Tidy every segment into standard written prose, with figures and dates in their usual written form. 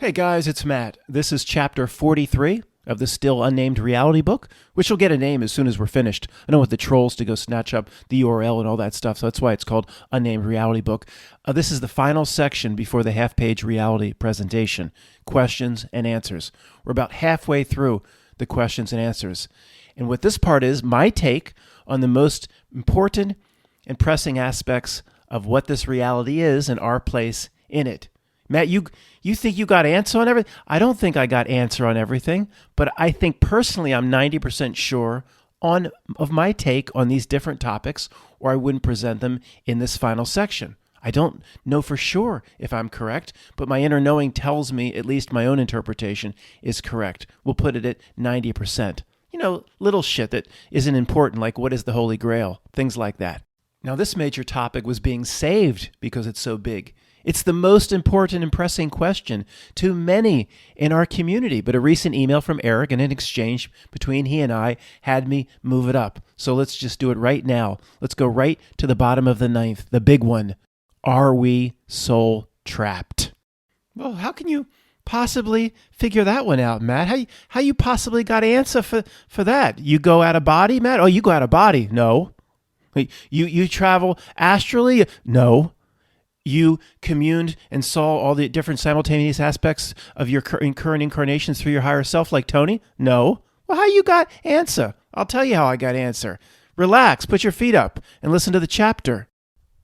Hey guys, it's Matt. This is chapter 43 of the still unnamed reality book, which will get a name as soon as we're finished. I don't want the trolls to go snatch up the URL and all that stuff, so that's why it's called Unnamed Reality Book. This is the final section before the half-page reality presentation, questions and answers. We're about halfway through the questions and answers. And what this part is, my take on the most important and pressing aspects of what this reality is and our place in it. Matt, you think you got answer on everything? I don't think I got answer on everything, but I think personally I'm 90% sure of my take on these different topics, or I wouldn't present them in this final section. I don't know for sure if I'm correct, but my inner knowing tells me at least my own interpretation is correct. We'll put it at 90%. You know, little shit that isn't important, like what is the Holy Grail, things like that. Now, this major topic was being saved because it's so big. It's the most important and pressing question to many in our community, but a recent email from Eric and an exchange between he and I had me move it up. So let's just do it right now. Let's go right to the bottom of the ninth, the big one. Are we soul trapped? Well, how can you possibly figure that one out, Matt? How you possibly got an answer for that? You go out of body, Matt? Oh, you go out of body. No. You travel astrally? No. You communed and saw all the different simultaneous aspects of your current incarnations through your higher self like Tony? No. Well, how you got answer? I'll tell you how I got answer. Relax, put your feet up, and listen to the chapter.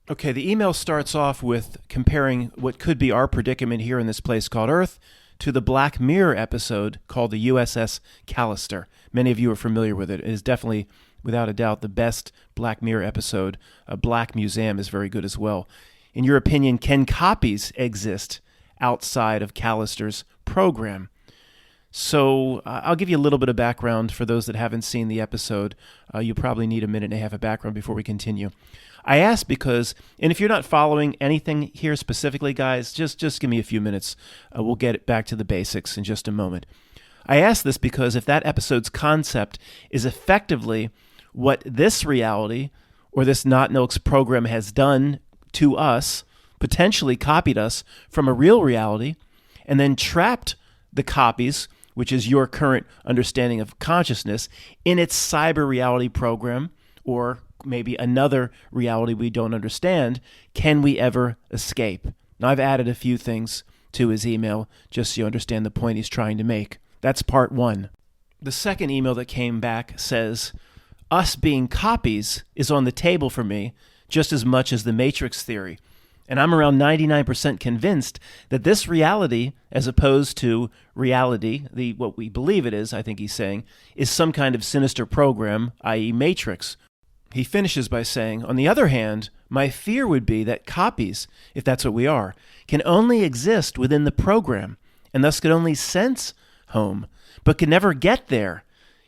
Okay, the email starts off with comparing what could be our predicament here in this place called Earth to the Black Mirror episode called the USS Callister. Many of you are familiar with it. It is definitely, without a doubt, the best Black Mirror episode. Black Museum is very good as well. In your opinion, can copies exist outside of Callister's program? So I'll give you a little bit of background for those that haven't seen the episode. You probably need a minute and a half of background before we continue. I ask because, and if you're not following anything here specifically, guys, just give me a few minutes. We'll get back to the basics in just a moment. I ask this because if that episode's concept is effectively what this reality or this Not Noakes program has done to us, potentially copied us from a real reality, and then trapped the copies, which is your current understanding of consciousness, in its cyber reality program, or maybe another reality we don't understand, can we ever escape? Now, I've added a few things to his email, just so you understand the point he's trying to make. That's part one. The second email that came back says, us being copies is on the table for me, just as much as the Matrix theory. And I'm around 99% convinced that this reality, as opposed to reality, what we believe it is, I think he's saying, is some kind of sinister program, i.e. Matrix. He finishes by saying, on the other hand, my fear would be that copies, if that's what we are, can only exist within the program, and thus could only sense home, but can never get there.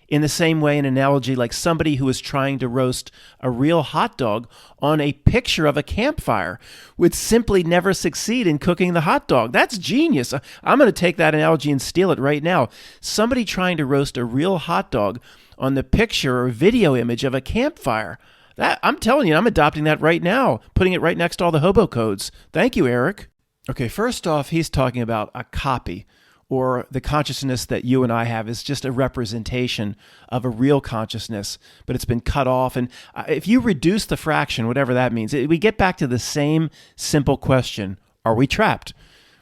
In the same way, an analogy like somebody who is trying to roast a real hot dog on a picture of a campfire would simply never succeed in cooking the hot dog. That's genius. I'm going to take that analogy and steal it right now. Somebody trying to roast a real hot dog on the picture or video image of a campfire. I'm telling you, I'm adopting that right now, putting it right next to all the hobo codes. Thank you, Eric. Okay, first off, he's talking about a copy, or the consciousness that you and I have is just a representation of a real consciousness, but it's been cut off. And if you reduce the fraction, whatever that means, we get back to the same simple question, are we trapped?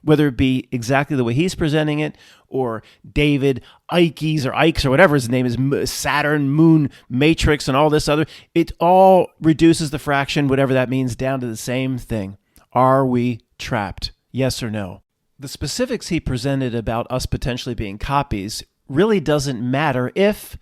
Whether it be exactly the way he's presenting it, or David Ikes or whatever his name is, Saturn, Moon, Matrix, and all this other, it all reduces the fraction, whatever that means, down to the same thing. Are we trapped? Yes or no? The specifics he presented about us potentially being copies really doesn't matter if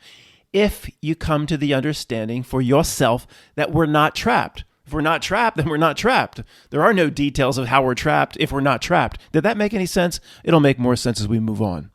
you come to the understanding for yourself that we're not trapped. If we're not trapped, then we're not trapped. There are no details of how we're trapped if we're not trapped. Did that make any sense? It'll make more sense as we move on.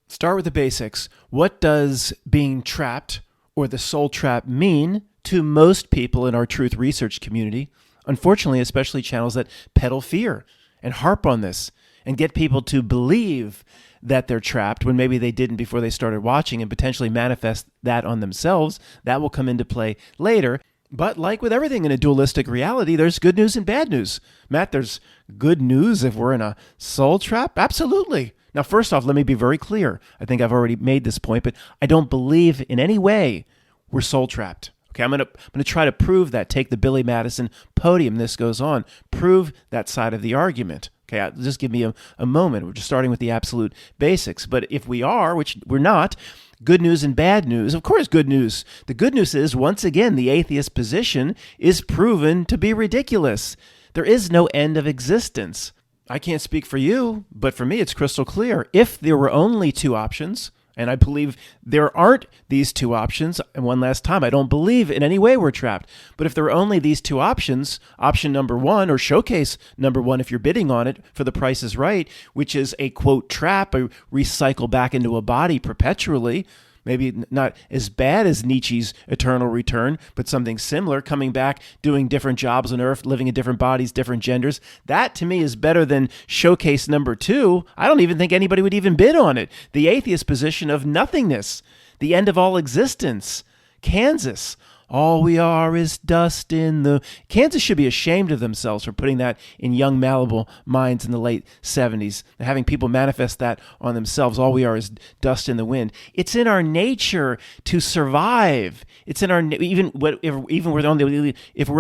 Start with the basics. What does being trapped or the soul trap mean to most people in our truth research community? Unfortunately, especially channels that peddle fear and harp on this and get people to believe that they're trapped when maybe they didn't before they started watching, and potentially manifest that on themselves. That will come into play later. But like with everything in a dualistic reality, there's good news and bad news. Matt, there's good news if we're in a soul trap? Absolutely. Now, first off, let me be very clear. I think I've already made this point, but I don't believe in any way we're soul trapped. Okay, I'm gonna try to prove that. Take the Billy Madison podium. This goes on. Prove that side of the argument. Okay, just give me a moment. We're just starting with the absolute basics. But if we are, which we're not, good news and bad news. Of course, good news. The good news is, once again, the atheist position is proven to be ridiculous. There is no end of existence. I can't speak for you, but for me, it's crystal clear. If there were only two options, and I believe there aren't these two options, and one last time, I don't believe in any way we're trapped. But if there are only these two options, option number one, or showcase number one, if you're bidding on it for The Price is Right, which is a, quote, trap, a recycle back into a body perpetually, maybe not as bad as Nietzsche's Eternal Return, but something similar, coming back, doing different jobs on Earth, living in different bodies, different genders. That, to me, is better than showcase number two. I don't even think anybody would even bid on it. The atheist position of nothingness, the end of all existence. Kansas. All we are is dust in the... Kansas should be ashamed of themselves for putting that in young, malleable minds in the late 70s, having people manifest that on themselves. All we are is dust in the wind. It's in our nature to survive. It's in our... Even if we're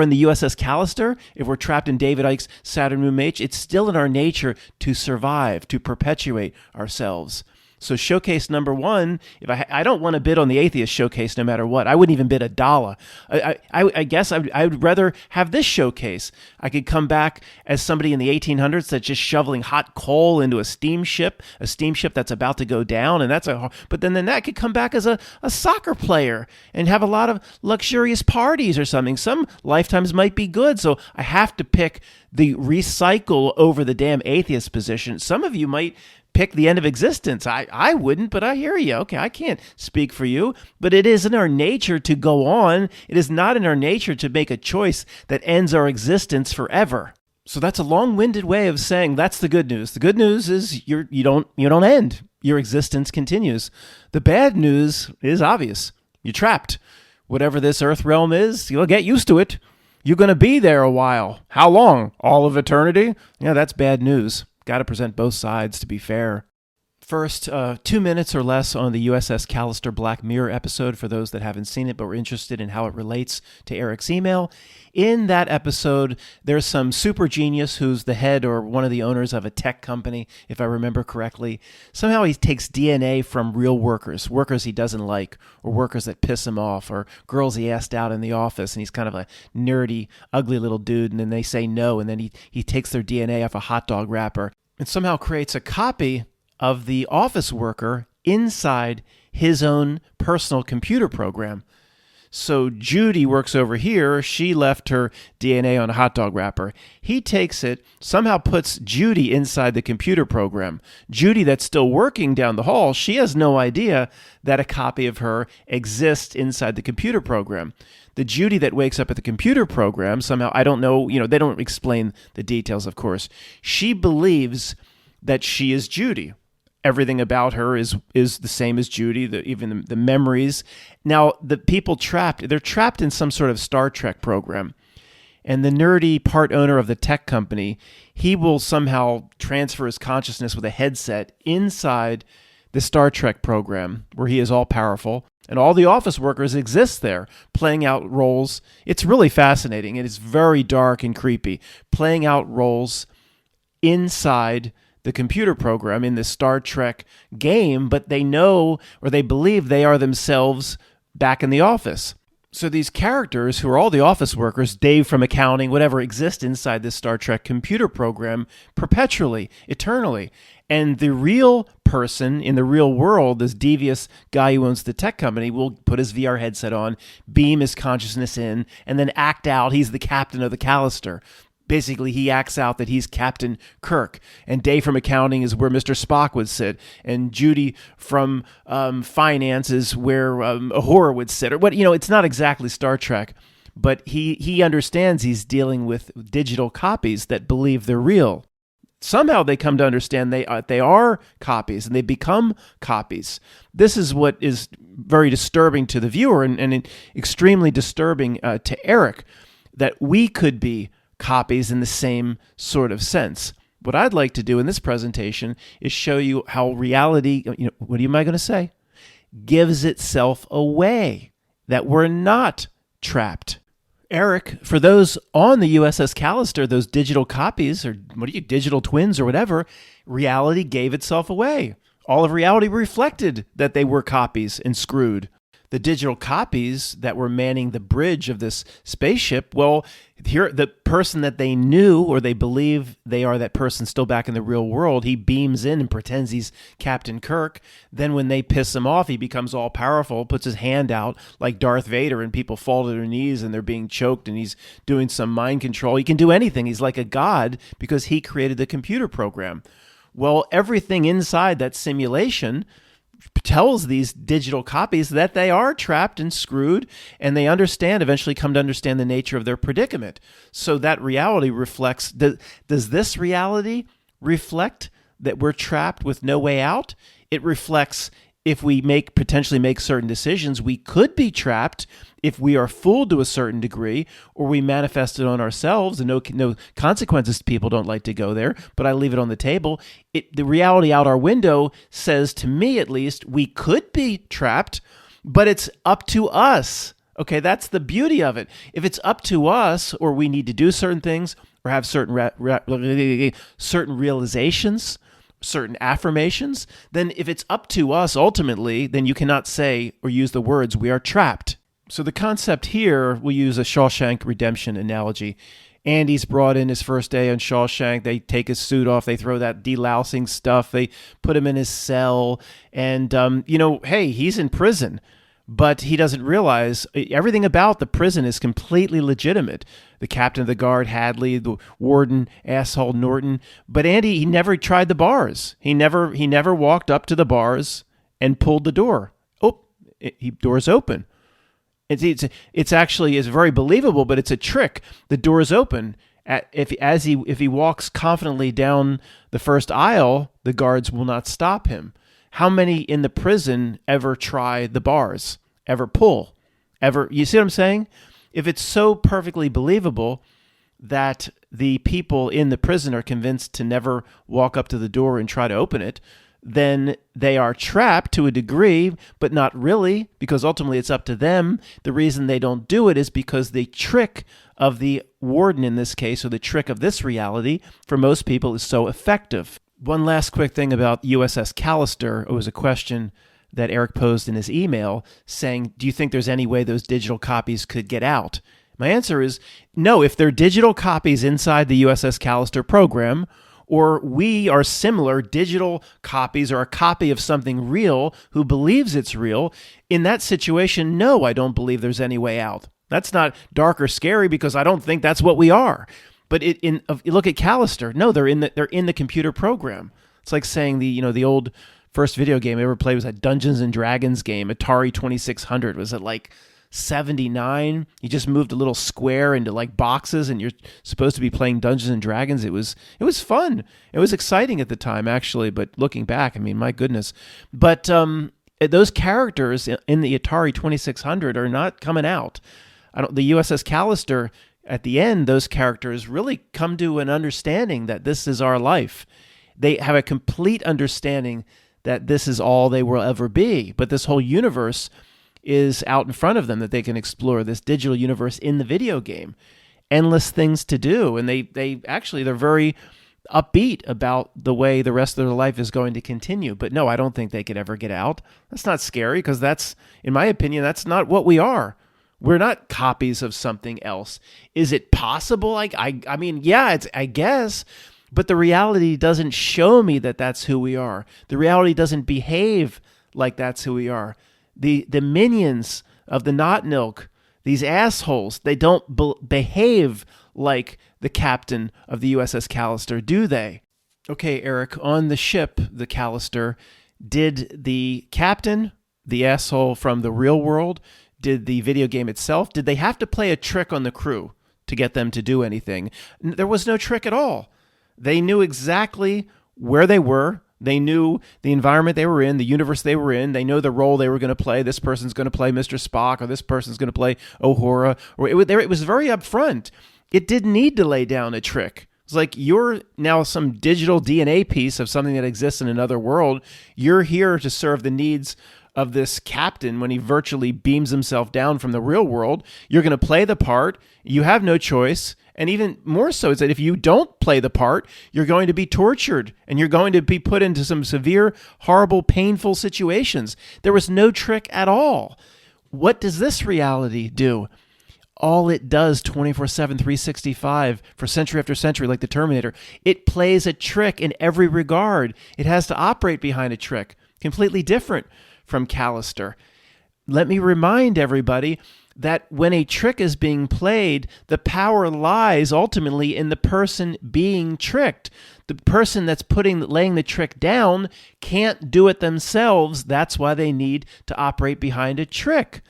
in the USS Callister, if we're trapped in David Icke's Saturn Moon H, it's still in our nature to survive, to perpetuate ourselves. So showcase number one, if I don't want to bid on the atheist showcase no matter what. I wouldn't even bid $1. I guess I would rather have this showcase. I could come back as somebody in the 1800s that's just shoveling hot coal into a steamship that's about to go down, and but then that could come back as a soccer player and have a lot of luxurious parties or something. Some lifetimes might be good, so I have to pick the recycle over the damn atheist position. Some of you might pick the end of existence. I wouldn't, but I hear you. Okay, I can't speak for you, but it is in our nature to go on. It is not in our nature to make a choice that ends our existence forever. So that's a long-winded way of saying that's the good news. The good news is you don't end. Your existence continues. The bad news is obvious. You're trapped. Whatever this earth realm is, you'll get used to it. You're going to be there a while. How long? All of eternity? Yeah, that's bad news. Got to present both sides to be fair. First, 2 minutes or less on the USS Callister Black Mirror episode for those that haven't seen it but were interested in how it relates to Eric's email. In that episode, there's some super genius who's the head or one of the owners of a tech company, if I remember correctly. Somehow he takes DNA from real workers he doesn't like, or workers that piss him off, or girls he asked out in the office, and he's kind of a nerdy, ugly little dude, and then they say no, and then he takes their DNA off a hot dog wrapper and somehow creates a copy of the office worker inside his own personal computer program. So Judy works over here. She left her DNA on a hot dog wrapper. He takes it, somehow puts Judy inside the computer program. Judy, that's still working down the hall, she has no idea that a copy of her exists inside the computer program. The Judy that wakes up at the computer program, somehow, I don't know, they don't explain the details, of course. She believes that she is Judy. Everything about her is the same as Judy, even the memories. Now, the people they're trapped in some sort of Star Trek program. And the nerdy part owner of the tech company, he will somehow transfer his consciousness with a headset inside the Star Trek program, where he is all powerful. And all the office workers exist there, playing out roles. It's really fascinating. It is very dark and creepy, playing out roles inside the computer program in the Star Trek game, but they know or they believe they are themselves back in the office. So these characters, who are all the office workers, Dave from accounting, whatever, exist inside this Star Trek computer program perpetually, eternally. And the real person in the real world, this devious guy who owns the tech company, will put his VR headset on, beam his consciousness in, and then act out he's the captain of the Callister. Basically, he acts out that he's Captain Kirk, and Dave from accounting is where Mr. Spock would sit, and Judy from finance is where Uhura would sit. Or what? It's not exactly Star Trek, but he understands he's dealing with digital copies that believe they're real. Somehow they come to understand they are copies, and they become copies. This is what is very disturbing to the viewer, and extremely disturbing to Eric, that we could be copies in the same sort of sense. What I'd like to do in this presentation is show you how reality, what am I going to say? Gives itself away, that we're not trapped. Eric, for those on the USS Callister, those digital copies, or digital twins or whatever, reality gave itself away. All of reality reflected that they were copies and screwed. The digital copies that were manning the bridge of this spaceship, well, here the person that they knew or they believe they are that person still back in the real world, he beams in and pretends he's Captain Kirk. Then when they piss him off, he becomes all powerful, puts his hand out like Darth Vader, and people fall to their knees and they're being choked and he's doing some mind control. He can do anything. He's like a god because he created the computer program. Well, everything inside that simulation tells these digital copies that they are trapped and screwed, and they eventually come to understand the nature of their predicament. So that reality reflects, does this reality reflect that we're trapped with no way out? It reflects if we potentially make certain decisions, we could be trapped if we are fooled to a certain degree, or we manifest it on ourselves, and no consequences. People don't like to go there, but I leave it on the table. The reality out our window says, to me at least, we could be trapped, but it's up to us. Okay, that's the beauty of it. If it's up to us, or we need to do certain things, or have certain realizations, certain affirmations, then if it's up to us ultimately, then you cannot say or use the words, we are trapped. So the concept here, we'll use a Shawshank Redemption analogy. Andy's brought in his first day on Shawshank. They take his suit off. They throw that delousing stuff. They put him in his cell. And, hey, he's in prison. But he doesn't realize everything about the prison is completely legitimate. The captain of the guard, Hadley, the warden, asshole Norton. But Andy, he never tried the bars. He never walked up to the bars and pulled the door. Door's open. It's actually very believable, but it's a trick. The door is open. If he walks confidently down the first aisle, the guards will not stop him. How many in the prison ever try the bars? Ever pull? You see what I'm saying? If it's so perfectly believable that the people in the prison are convinced to never walk up to the door and try to open it, then they are trapped to a degree, but not really, because ultimately it's up to them. The reason they don't do it is because the trick of the warden in this case, or the trick of this reality, for most people is so effective. One last quick thing about USS Callister. It was a question that Eric posed in his email saying, do you think there's any way those digital copies could get out? My answer is no. If they're digital copies inside the USS Callister program, or we are similar digital copies or a copy of something real who believes it's real, in that situation, no, I don't believe there's any way out. That's not dark or scary because I don't think that's what we are. But look at Callister. No, they're in the computer program. It's like saying the old first video game I ever played was that Dungeons and Dragons game, Atari 2600. Was it like 79? You just moved a little square into like boxes, and you're supposed to be playing Dungeons and Dragons. It was fun. It was exciting at the time, actually. But looking back, I mean, my goodness. But those characters in the Atari 2600 are not coming out. The USS Callister. At the end, those characters really come to an understanding that this is our life. They have a complete understanding that this is all they will ever be. But this whole universe is out in front of them that they can explore, this digital universe in the video game. Endless things to do. And they're very upbeat about the way the rest of their life is going to continue. But no, I don't think they could ever get out. That's not scary because that's, in my opinion, that's not what we are. We're not copies of something else. Is it possible? I mean, yeah, I guess, but the reality doesn't show me that that's who we are. The reality doesn't behave like that's who we are. The minions of the Not-Nilk, these assholes, they don't behave like the captain of the USS Callister, do they? Okay, Eric, on the ship, the Callister, did the captain, the asshole from the real world, did the video game itself, did they have to play a trick on the crew to get them to do anything? There was no trick at all. They knew exactly where they were. They knew the environment they were in, the universe they were in. They know the role they were going to play. This person's going to play Mr. Spock, or this person's going to play Uhura. Or it was very upfront. It didn't need to lay down a trick. It's like you're now some digital DNA piece of something that exists in another world. You're here to serve the needs of this captain when he virtually beams himself down from the real world. You're going to play the part. You have no choice. And even more so is that if you don't play the part, you're going to be tortured and you're going to be put into some severe, horrible, painful situations. There was no trick at all. What does this reality do? All it does 24/7, 365 for century after century, like the Terminator, it plays a trick in every regard. It has to operate behind a trick, completely different from Callister. Let me remind everybody that when a trick is being played, the power lies ultimately in the person being tricked. The person that's laying the trick down can't do it themselves. That's why they need to operate behind a trick.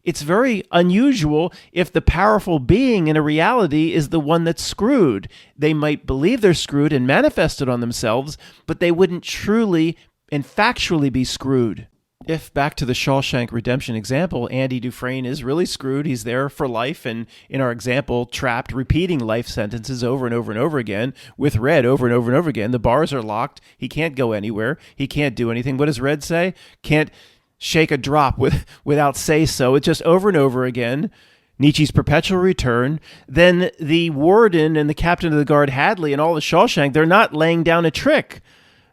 It's very unusual if the powerful being in a reality is the one that's screwed. They might believe they're screwed and manifest it on themselves, but they wouldn't truly and factually be screwed. If, back to the Shawshank Redemption example, Andy Dufresne is really screwed, he's there for life, and in our example, trapped, repeating life sentences over and over and over again, with Red over and over and over again. The bars are locked, he can't go anywhere, he can't do anything. What does Red say? Can't shake a drop without say-so. It's just over and over again. Nietzsche's perpetual return. Then the warden and the captain of the guard, Hadley, and all the Shawshank, they're not laying down a trick.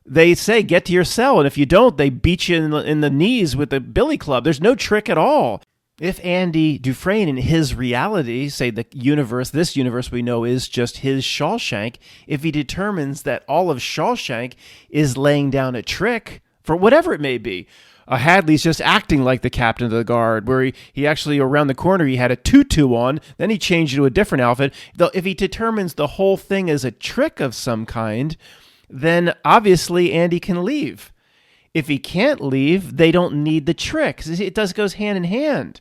They say, get to your cell, and if you don't, they beat you in the knees with a billy club. There's no trick at all. If Andy Dufresne in his reality, say this universe we know is just his Shawshank, if he determines that all of Shawshank is laying down a trick, for whatever it may be, Hadley's just acting like the captain of the guard, where he actually, around the corner, he had a tutu on, then he changed to a different outfit. If he determines the whole thing is a trick of some kind, then obviously Andy can leave. If he can't leave, they don't need the trick. It goes hand in hand.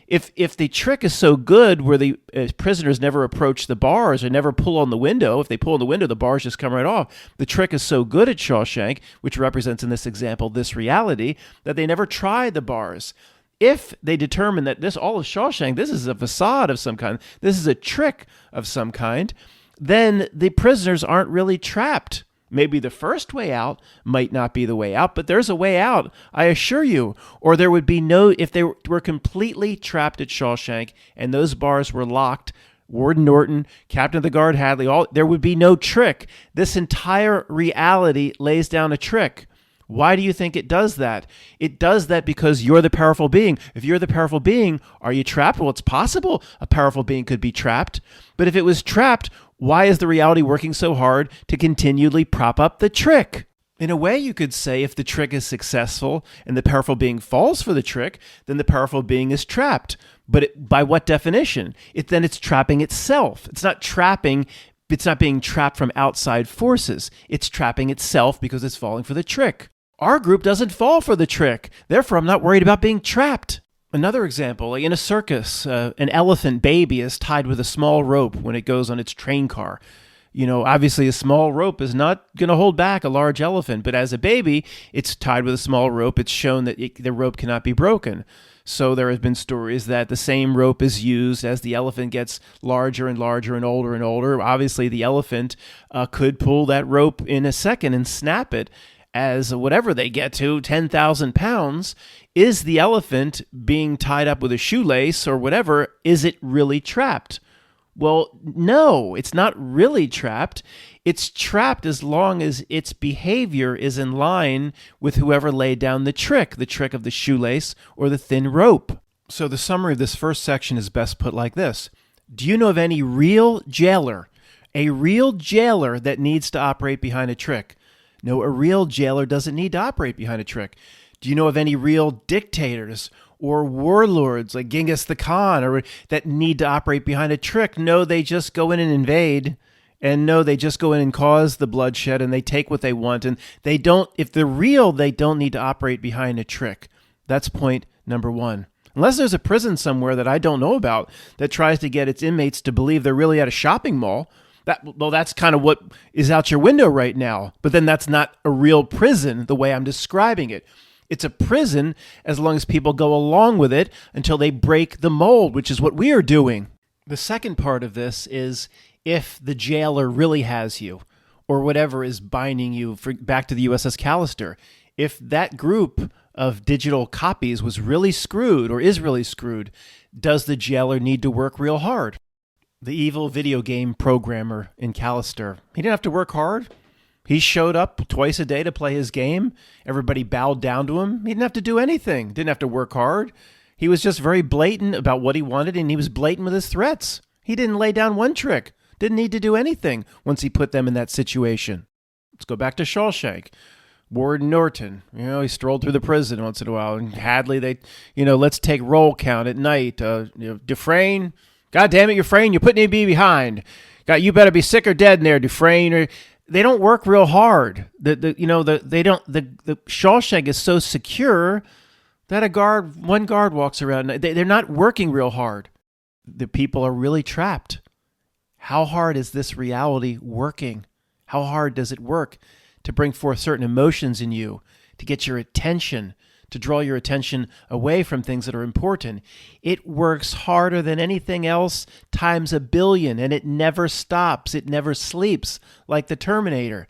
If the trick is so good where the prisoners never approach the bars or never pull on the window, if they pull on the window, the bars just come right off. The trick is so good at Shawshank, which represents in this example this reality, that they never try the bars. If they determine that all of Shawshank, this is a facade of some kind, this is a trick of some kind, then the prisoners aren't really trapped. Maybe the first way out might not be the way out, but there's a way out, I assure you. Or there would be if they were completely trapped at Shawshank and those bars were locked, Warden Norton, Captain of the Guard Hadley, there would be no trick. This entire reality lays down a trick. Why do you think it does that? It does that because you're the powerful being. If you're the powerful being, are you trapped? Well, it's possible a powerful being could be trapped. But if it was trapped, why is the reality working so hard to continually prop up the trick? In a way, you could say if the trick is successful and the powerful being falls for the trick, then the powerful being is trapped. But by what definition? Then it's trapping itself. It's not being trapped from outside forces. It's trapping itself because it's falling for the trick. Our group doesn't fall for the trick. Therefore, I'm not worried about being trapped. Another example, like in a circus, an elephant baby is tied with a small rope when it goes on its train car. Obviously a small rope is not going to hold back a large elephant, but as a baby, it's tied with a small rope. It's shown that the rope cannot be broken. So there have been stories that the same rope is used as the elephant gets larger and larger and older. Obviously, the elephant could pull that rope in a second and snap it. As whatever they get to, 10,000 pounds, is the elephant being tied up with a shoelace or whatever, is it really trapped? Well, no, it's not really trapped. It's trapped as long as its behavior is in line with whoever laid down the trick of the shoelace or the thin rope. So the summary of this first section is best put like this. Do you know of any real jailer, a real jailer that needs to operate behind a trick? No, a real jailer doesn't need to operate behind a trick. Do you know of any real dictators or warlords like Genghis the Khan or that need to operate behind a trick? No, they just go in and invade. And no, they just go in and cause the bloodshed and they take what they want. And they don't, if they're real, they don't need to operate behind a trick. That's point number one. Unless there's a prison somewhere that I don't know about that tries to get its inmates to believe they're really at a shopping mall. That's kind of what is out your window right now. But then that's not a real prison the way I'm describing it. It's a prison as long as people go along with it until they break the mold, which is what we are doing. The second part of this is if the jailer really has you, or whatever is binding you back to the USS Callister, if that group of digital copies was really screwed or is really screwed, does the jailer need to work real hard? The evil video game programmer in Callister, he didn't have to work hard. He showed up twice a day to play his game. Everybody bowed down to him. He didn't have to do anything. Didn't have to work hard. He was just very blatant about what he wanted, and he was blatant with his threats. He didn't lay down one trick. Didn't need to do anything once he put them in that situation. Let's go back to Shawshank. Warden Norton, he strolled through the prison once in a while. And Hadley, let's take roll count at night. Dufresne, God damn it, Dufresne, you're putting me behind. You better be sick or dead in there, Dufresne. They don't work real hard. The Shawshank is so secure that one guard walks around. They're not working real hard. The people are really trapped. How hard is this reality working? How hard does it work to bring forth certain emotions in you, to get your attention, to draw your attention away from things that are important? It works harder than anything else times a billion, and it never stops. It never sleeps, like the Terminator.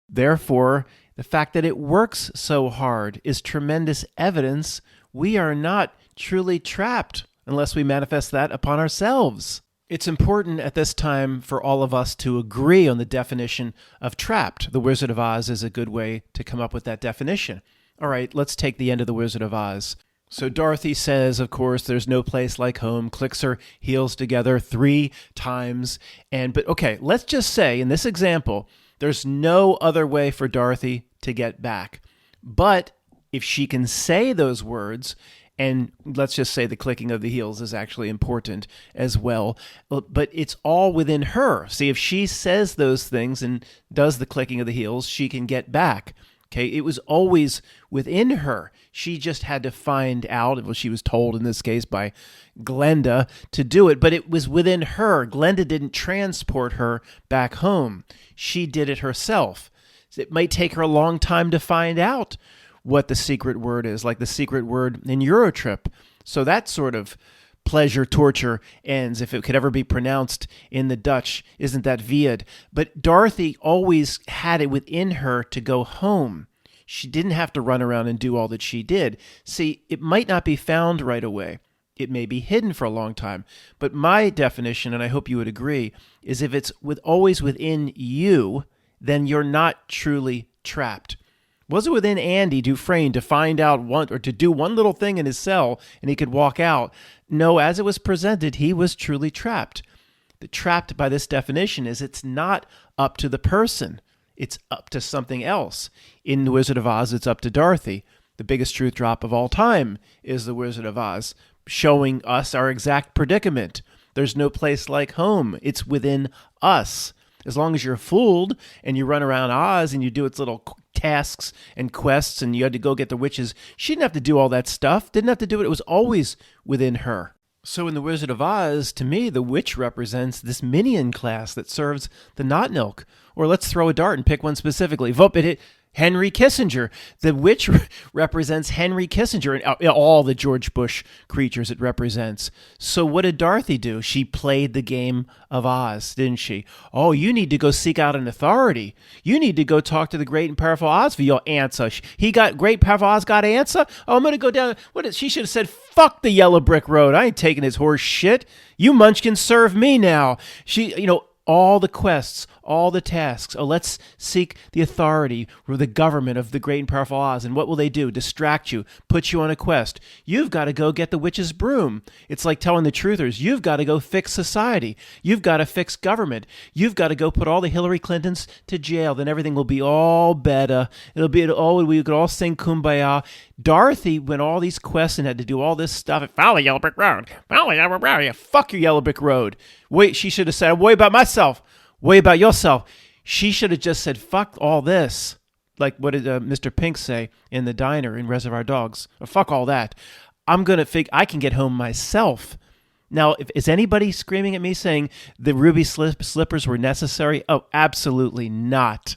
Therefore, the fact that it works so hard is tremendous evidence we are not truly trapped unless we manifest that upon ourselves. It's important at this time for all of us to agree on the definition of trapped. The Wizard of Oz is a good way to come up with that definition. All right, let's take the end of The Wizard of Oz. So Dorothy says, of course, there's no place like home, clicks her heels together 3 times. But okay, let's just say in this example, there's no other way for Dorothy to get back. But if she can say those words, and let's just say the clicking of the heels is actually important as well, but it's all within her. See, if she says those things and does the clicking of the heels, she can get back. Okay, it was always within her. She just had to find out, well, she was told in this case by Glenda to do it, but it was within her. Glenda didn't transport her back home. She did it herself. It might take her a long time to find out what the secret word is, like the secret word in Eurotrip. So that sort of pleasure torture ends, if it could ever be pronounced in the Dutch. Isn't that weird? But Dorothy always had it within her to go home. She didn't have to run around and do all that she did. See, it might not be found right away. It may be hidden for a long time. But my definition, and I hope you would agree, is if it's always within you, then you're not truly trapped. Was it within Andy Dufresne to find out or to do one little thing in his cell and he could walk out? No, as it was presented, he was truly trapped. The trapped by this definition is it's not up to the person. It's up to something else. In The Wizard of Oz, it's up to Dorothy. The biggest truth drop of all time is The Wizard of Oz, showing us our exact predicament. There's no place like home. It's within us. As long as you're fooled and you run around Oz and you do its little tasks and quests and you had to go get the witches, she didn't have to do all that stuff. Didn't have to do it. It was always within her. So in The Wizard of Oz, to me, the witch represents this minion class that serves the Notnilk. Or let's throw a dart and pick one specifically. Henry Kissinger. The witch represents Henry Kissinger and all the George Bush creatures it represents. So what did Dorothy do? She played the game of Oz, didn't she? Oh, you need to go seek out an authority. You need to go talk to the great and powerful Oz for your answer. Great powerful Oz got an answer? Oh, I'm going to go down. She should have said, fuck the yellow brick road. I ain't taking his horse shit. You munchkins serve me now. All the quests, all the tasks. Oh, let's seek the authority or the government of the great and powerful Oz. And what will they do? Distract you, put you on a quest. You've got to go get the witch's broom. It's like telling the truthers, you've got to go fix society. You've got to fix government. You've got to go put all the Hillary Clintons to jail. Then everything will be all better. We could all sing Kumbaya. Dorothy went all these quests and had to do all this stuff. Follow Yellow Brick Road. Follow Yellow Brick Road. Yeah, fuck your Yellow Brick Road. Wait, she should have said, worry about myself. Worry about yourself. She should have just said, fuck all this. Like what did Mr. Pink say in the diner in Reservoir Dogs? Or fuck all that. I'm going to I can get home myself. Now, is anybody screaming at me saying the ruby slippers were necessary? Oh, absolutely not.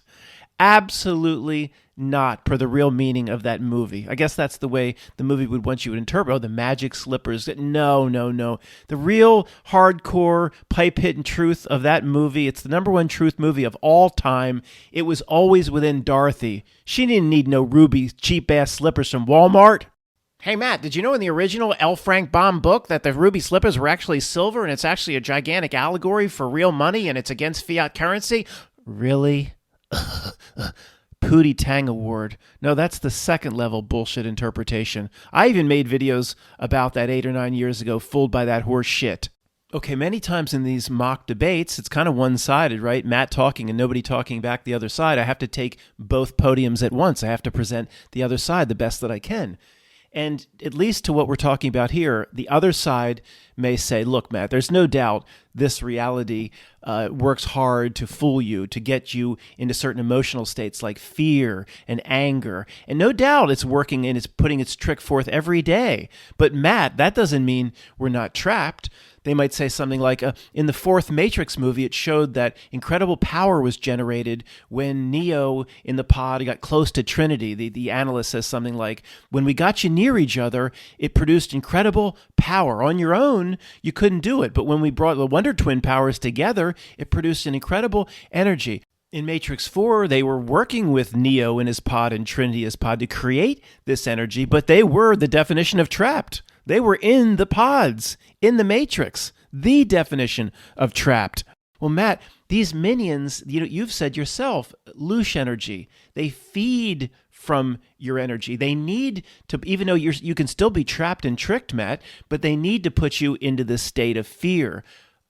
Absolutely not, per the real meaning of that movie. I guess that's the way the movie would want you to interpret. Oh, the magic slippers. No, no, no. The real hardcore pipe-hitting truth of that movie, it's the number one truth movie of all time. It was always within Dorothy. She didn't need no ruby cheap-ass slippers from Walmart. Hey, Matt, did you know in the original L. Frank Baum book that the ruby slippers were actually silver and it's actually a gigantic allegory for real money and it's against fiat currency? Really? Pootie Tang Award. No, that's the second level bullshit interpretation. I even made videos about that 8 or 9 years ago, fooled by that horse shit. Okay, many times in these mock debates, it's kind of one-sided, right? Matt talking and nobody talking back the other side. I have to take both podiums at once. I have to present the other side the best that I can. And at least to what we're talking about here, the other side may say, look, Matt, there's no doubt this reality works hard to fool you, to get you into certain emotional states like fear and anger. And no doubt it's working and it's putting its trick forth every day. But Matt, that doesn't mean we're not trapped. They might say something like, in the fourth Matrix movie, it showed that incredible power was generated when Neo in the pod got close to Trinity. The analyst says something like, when we got you near each other, it produced incredible power. On your own, you couldn't do it. But when we brought the Wonder Twin powers together, it produced an incredible energy. In Matrix 4, they were working with Neo in his pod and Trinity his pod to create this energy, but they were the definition of trapped. They were in the pods, in the Matrix, the definition of trapped. Well, Matt, these minions, you've said yourself, loosh energy. They feed from your energy. They need to, even though you can still be trapped and tricked, Matt, but they need to put you into this state of fear,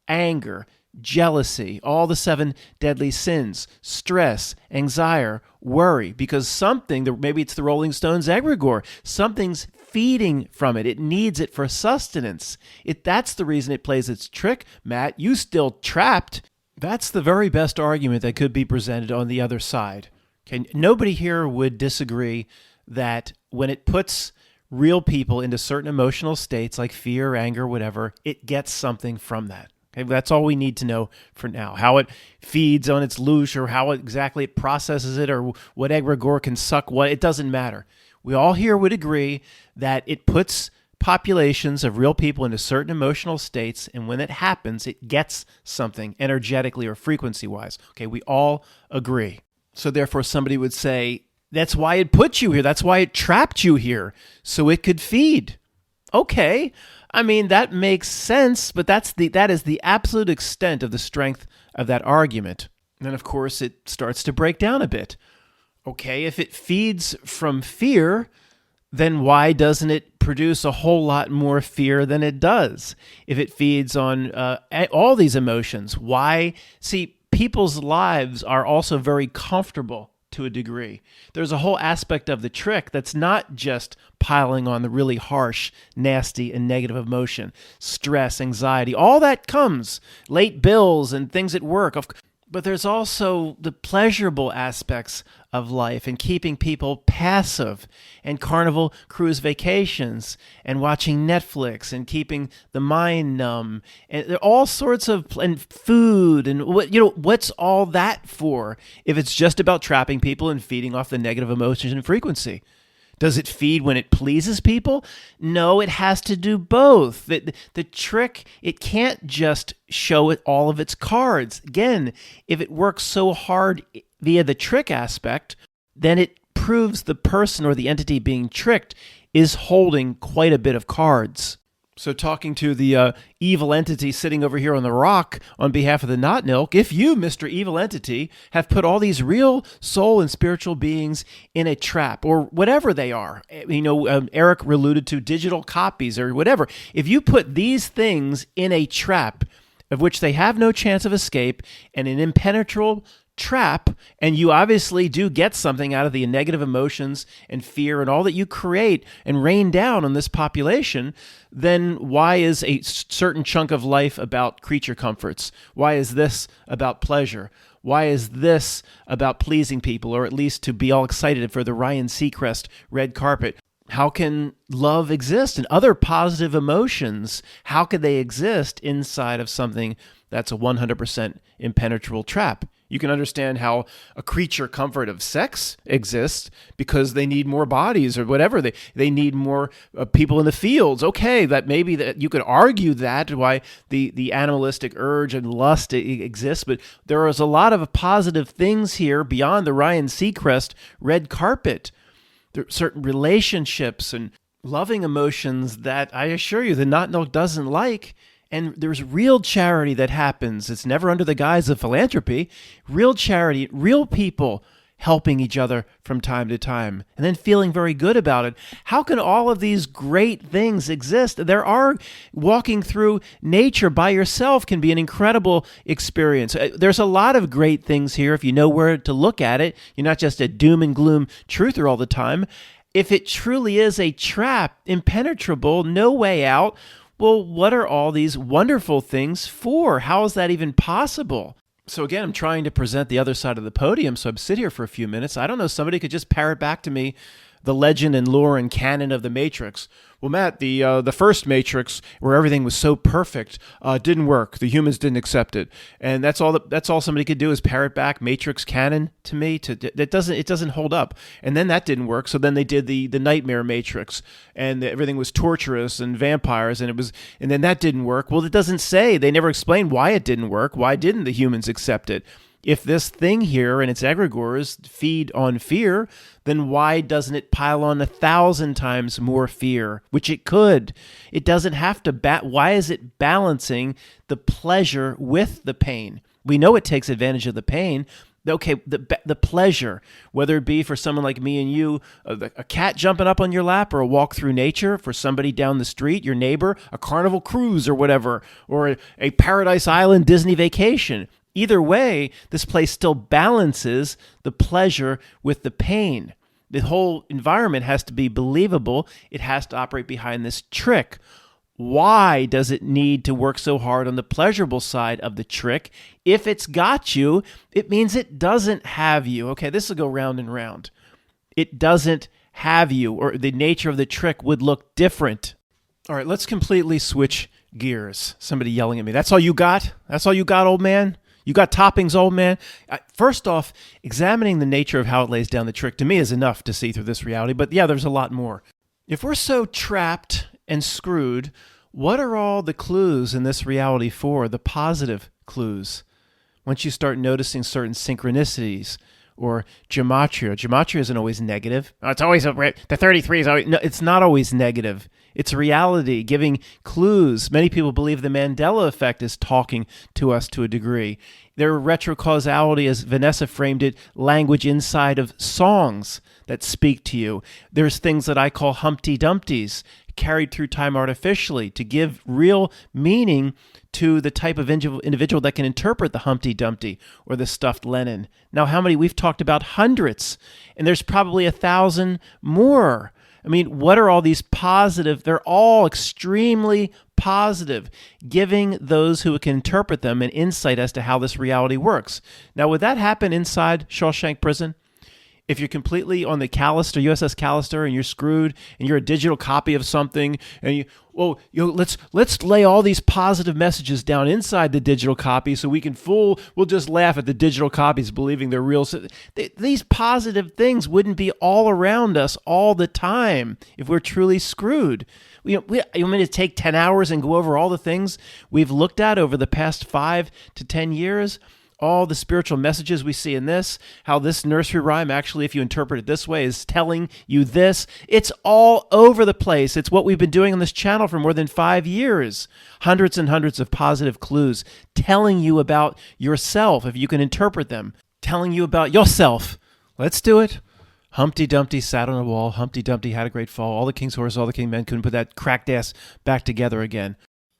anger, jealousy, all the 7 deadly sins, stress, anxiety, worry, because something, maybe it's the Rolling Stones egregore, something's feeding from it. It needs it for sustenance. That's the reason it plays its trick, Matt. You still trapped. That's the very best argument that could be presented on the other side. Okay, nobody here would disagree that when it puts real people into certain emotional states like fear, anger, whatever, it gets something from that. Okay, that's all we need to know for now. How it feeds on its loosh or how exactly it processes it or what egregore can suck what, it doesn't matter. We all here would agree that it puts populations of real people into certain emotional states, and when it happens, it gets something energetically or frequency-wise. Okay, we all agree. So therefore, somebody would say, that's why it put you here. That's why it trapped you here, so it could feed. Okay, I mean, that makes sense, but that is the absolute extent of the strength of that argument. And then, of course, it starts to break down a bit. Okay, if it feeds from fear, then why doesn't it produce a whole lot more fear than it does? If it feeds on all these emotions, why? See, people's lives are also very comfortable to a degree. There's a whole aspect of the trick that's not just piling on the really harsh, nasty, and negative emotion, stress, anxiety, all that comes, late bills and things at work. But there's also the pleasurable aspects of life and keeping people passive and Carnival cruise vacations and watching Netflix and keeping the mind numb and there are all sorts of and food and what's all that for if it's just about trapping people and feeding off the negative emotions and frequency? Does it feed when it pleases people? No, it has to do both. The trick, it can't just show it all of its cards. Again, if it works so hard via the trick aspect, then it proves the person or the entity being tricked is holding quite a bit of cards. So talking to the evil entity sitting over here on the rock on behalf of the Not-Nilk, if you, Mr. Evil Entity, have put all these real soul and spiritual beings in a trap or whatever they are, Eric alluded to digital copies or whatever. If you put these things in a trap of which they have no chance of escape and an impenetrable trap, and you obviously do get something out of the negative emotions and fear and all that you create and rain down on this population, then why is a certain chunk of life about creature comforts? Why is this about pleasure? Why is this about pleasing people, or at least to be all excited for the Ryan Seacrest red carpet? How can love exist and other positive emotions? How could they exist inside of something that's a 100% impenetrable trap? You can understand how a creature comfort of sex exists because they need more bodies or whatever. They need more people in the fields. Okay, that maybe that you could argue that why the animalistic urge and lust exists, but there is a lot of positive things here beyond the Ryan Seacrest red carpet. There are certain relationships and loving emotions that I assure you the Not Milk doesn't like. And there's real charity that happens. It's never under the guise of philanthropy. Real charity, real people helping each other from time to time and then feeling very good about it. How can all of these great things exist? Walking through nature by yourself can be an incredible experience. There's a lot of great things here if you know where to look at it. You're not just a doom and gloom truther all the time. If it truly is a trap, impenetrable, no way out, well, what are all these wonderful things for? How is that even possible? So again, I'm trying to present the other side of the podium, so I'm sit here for a few minutes. I don't know, somebody could just parrot back to me the legend and lore and canon of the Matrix. Well, Matt, the first Matrix, where everything was so perfect, didn't work. The humans didn't accept it, and that's all somebody could do is parrot back Matrix canon to me. It doesn't hold up. And then that didn't work. So then they did the Nightmare Matrix, and everything was torturous and vampires, and then that didn't work. Well, it doesn't say. They never explained why it didn't work. Why didn't the humans accept it? If this thing here and its egregores feed on fear, then why doesn't it pile on 1,000 times more fear? Which it could. It doesn't have to. Why is it balancing the pleasure with the pain? We know it takes advantage of the pain. Okay, the pleasure, whether it be for someone like me and you, a cat jumping up on your lap, or a walk through nature, for somebody down the street, your neighbor, a carnival cruise or whatever, or a Paradise Island Disney vacation. Either way, this place still balances the pleasure with the pain. The whole environment has to be believable. It has to operate behind this trick. Why does it need to work so hard on the pleasurable side of the trick? If it's got you, it means it doesn't have you. Okay, this will go round and round. It doesn't have you, or the nature of the trick would look different. All right, let's completely switch gears. Somebody yelling at me. That's all you got? That's all you got, old man? You got toppings, old man? First off, examining the nature of how it lays down the trick to me is enough to see through this reality. But yeah, there's a lot more. If we're so trapped and screwed, what are all the clues in this reality for? The positive clues. Once you start noticing certain synchronicities or gematria. Gematria isn't always negative. Oh, it's always the 33 is always. No, it's not always negative. It's reality, giving clues. Many people believe the Mandela effect is talking to us to a degree. Their retrocausality, as Vanessa framed it, language inside of songs that speak to you. There's things that I call Humpty Dumpties, carried through time artificially to give real meaning to the type of individual that can interpret the Humpty Dumpty or the stuffed Lenin. Now, how many? We've talked about hundreds, and there's probably 1,000 more. I mean, what are all these positive? They're all extremely positive, giving those who can interpret them an insight as to how this reality works. Now, would that happen inside Shawshank Prison? If you're completely on the Callister, USS Callister, and you're screwed, and you're a digital copy of something, and let's lay all these positive messages down inside the digital copy so we'll just laugh at the digital copies believing they're real. So these positive things wouldn't be all around us all the time if we're truly screwed. You want me to take 10 hours and go over all the things we've looked at over the past 5 to 10 years? All the spiritual messages we see in this, how this nursery rhyme actually, if you interpret it this way, is telling you this. It's all over the place. It's what we've been doing on this channel for more than 5 years. Hundreds and hundreds of positive clues telling you about yourself, if you can interpret them. Telling you about yourself. Let's do it. Humpty Dumpty sat on a wall. Humpty Dumpty had a great fall. All the king's horses, all the king's men couldn't put that cracked ass back together again.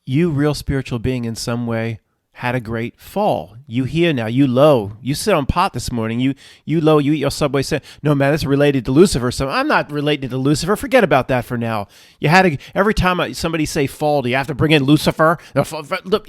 You, real spiritual being in some way, had a great fall. You here now, you low. You sit on pot this morning. You low, you eat your Subway sandwich. No, man, that's related to Lucifer. So I'm not related to Lucifer. Forget about that for now. You had every time somebody say fall, do you have to bring in Lucifer? Look,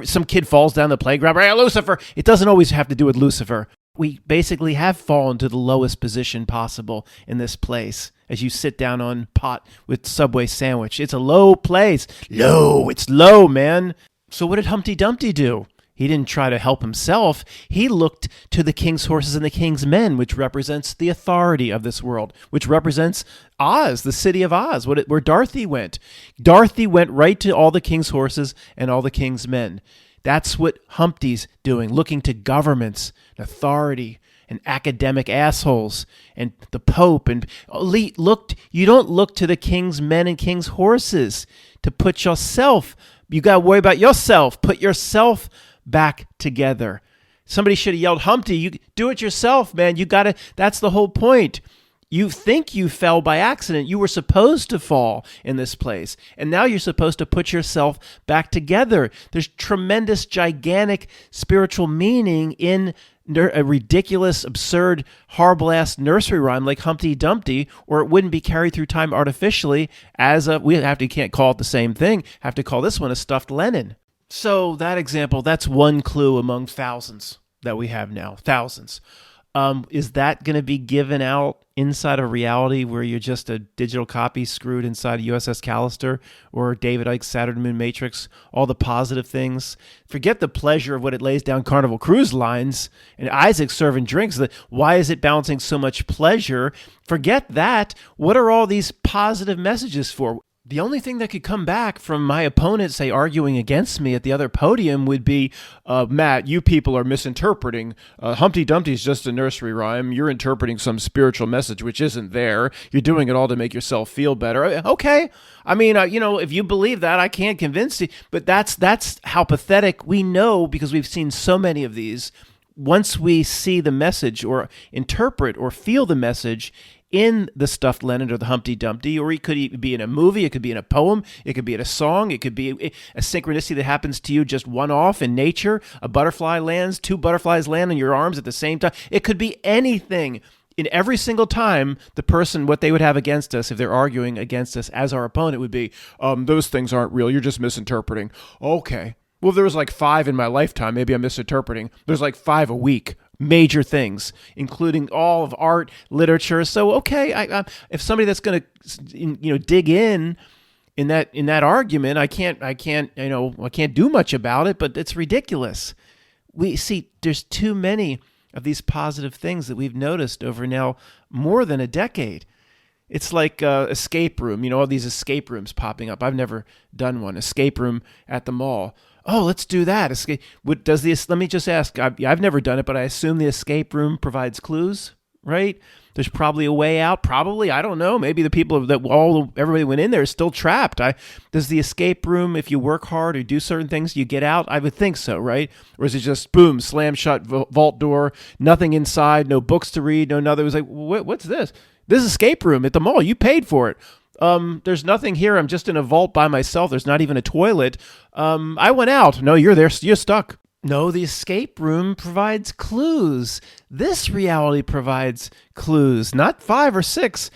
some kid falls down the playground. Hey, Lucifer. It doesn't always have to do with Lucifer. We basically have fallen to the lowest position possible in this place. As you sit down on pot with Subway sandwich. It's a low place. Low. It's low, man. So what did Humpty Dumpty do? He didn't try to help himself. He looked to the king's horses and the king's men, which represents the authority of this world, which represents Oz, the city of Oz, where Dorothy went. Dorothy went right to all the king's horses and all the king's men. That's what Humpty's doing, looking to governments, and authority, and academic assholes, and the Pope. And you don't look to the king's men and king's horses to put yourself. You got to worry about yourself. Put yourself back together. Somebody should have yelled, Humpty, you do it yourself, man. You got to. That's the whole point. You think you fell by accident. You were supposed to fall in this place. And now you're supposed to put yourself back together. There's tremendous, gigantic spiritual meaning in a ridiculous, absurd, horrible-ass nursery rhyme like Humpty Dumpty, or it wouldn't be carried through time artificially as can't call it the same thing, have to call this one a stuffed Lenin. So that example, that's one clue among thousands that we have now. Thousands. Is that going to be given out inside of reality where you're just a digital copy screwed inside a USS Callister or David Icke's Saturn Moon Matrix? All the positive things. Forget the pleasure of what it lays down Carnival Cruise Lines and Isaac serving drinks. Why is it balancing so much pleasure? Forget that. What are all these positive messages for? The only thing that could come back from my opponent, say, arguing against me at the other podium would be, Matt, you people are misinterpreting. Humpty Dumpty is just a nursery rhyme. You're interpreting some spiritual message which isn't there. You're doing it all to make yourself feel better. Okay. I mean, if you believe that, I can't convince you. But that's how pathetic we know, because we've seen so many of these. Once we see the message or interpret or feel the message in the stuffed Lenin or the Humpty Dumpty, or it could be in a movie, it could be in a poem, it could be in a song, it could be a synchronicity that happens to you just one-off in nature. A butterfly lands, two butterflies land on your arms at the same time. It could be anything. In every single time, the person, what they would have against us, if they're arguing against us as our opponent, would be, those things aren't real, you're just misinterpreting. Okay. Well, if there was like 5 in my lifetime, maybe I'm misinterpreting. There's like 5 a week. Major things, including all of art, literature. So, okay, if somebody that's going to, dig in that argument, I can't do much about it. But it's ridiculous. We see there's too many of these positive things that we've noticed over now more than a decade. It's like escape room. All these escape rooms popping up. I've never done one. Escape room at the mall. Oh, let's do that. Let me just ask. I've never done it, but I assume the escape room provides clues, right? There's probably a way out. Probably, I don't know. Maybe the people everybody went in there is still trapped. Does the escape room, if you work hard or do certain things, you get out? I would think so, right? Or is it just boom, slam shut vault door, nothing inside, no books to read, no nothing? It was like, what's this? This escape room at the mall. You paid for it. There's nothing here. I'm just in a vault by myself. There's not even a toilet. I went out. No, you're there. You're stuck. No, the escape room provides clues. This reality provides clues, not 5 or 6.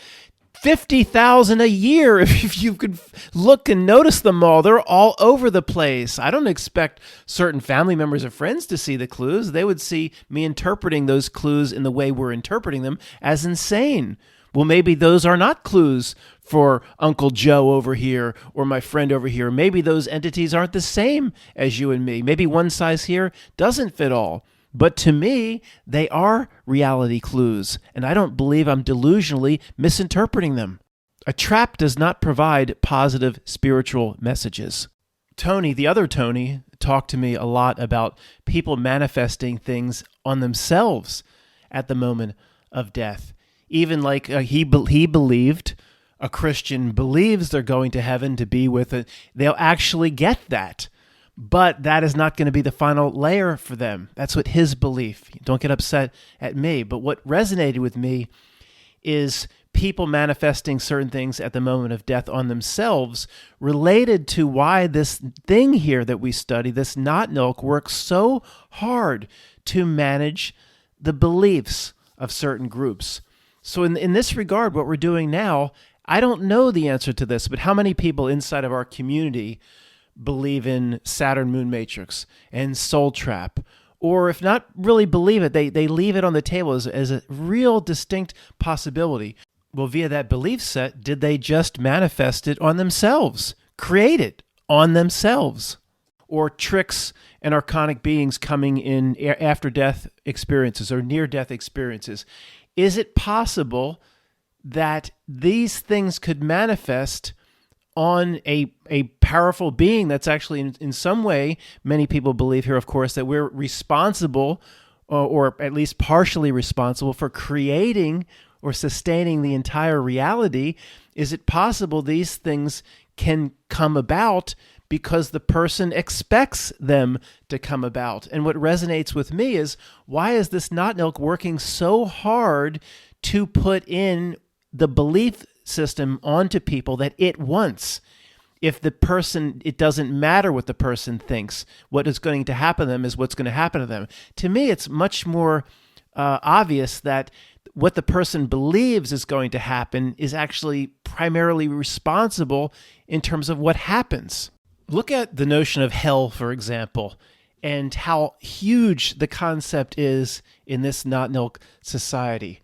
50,000 a year if you could look and notice them all. They're all over the place. I don't expect certain family members or friends to see the clues. They would see me interpreting those clues in the way we're interpreting them as insane. Well, maybe those are not clues for Uncle Joe over here or my friend over here. Maybe those entities aren't the same as you and me. Maybe one size here doesn't fit all. But to me, they are reality clues, and I don't believe I'm delusionally misinterpreting them. A trap does not provide positive spiritual messages. Tony, the other Tony, talked to me a lot about people manifesting things on themselves at the moment of death. Even like he believed, a Christian believes they're going to heaven to be with it. They'll actually get that. But that is not going to be the final layer for them. That's what his belief. Don't get upset at me. But what resonated with me is people manifesting certain things at the moment of death on themselves related to why this thing here that we study, this knot milk, works so hard to manage the beliefs of certain groups. So in this regard, what we're doing now, I don't know the answer to this, but how many people inside of our community believe in Saturn Moon Matrix and Soul Trap? Or if not really believe it, they leave it on the table as a real distinct possibility. Well, via that belief set, did they just manifest it on themselves, create it on themselves? or tricks and archonic beings coming in after death experiences or near death experiences. Is it possible that these things could manifest on a powerful being that's actually in some way, many people believe here, of course, that we're responsible or at least partially responsible for creating or sustaining the entire reality? Is it possible these things can come about because the person expects them to come about? And what resonates with me is, why is this Nautilk working so hard to put in the belief system onto people that it wants? If the person, it doesn't matter what the person thinks, what is going to happen to them is what's going to happen to them. To me, it's much more obvious that what the person believes is going to happen is actually primarily responsible in terms of what happens. Look at the notion of hell, for example, and how huge the concept is in this Nautilk society.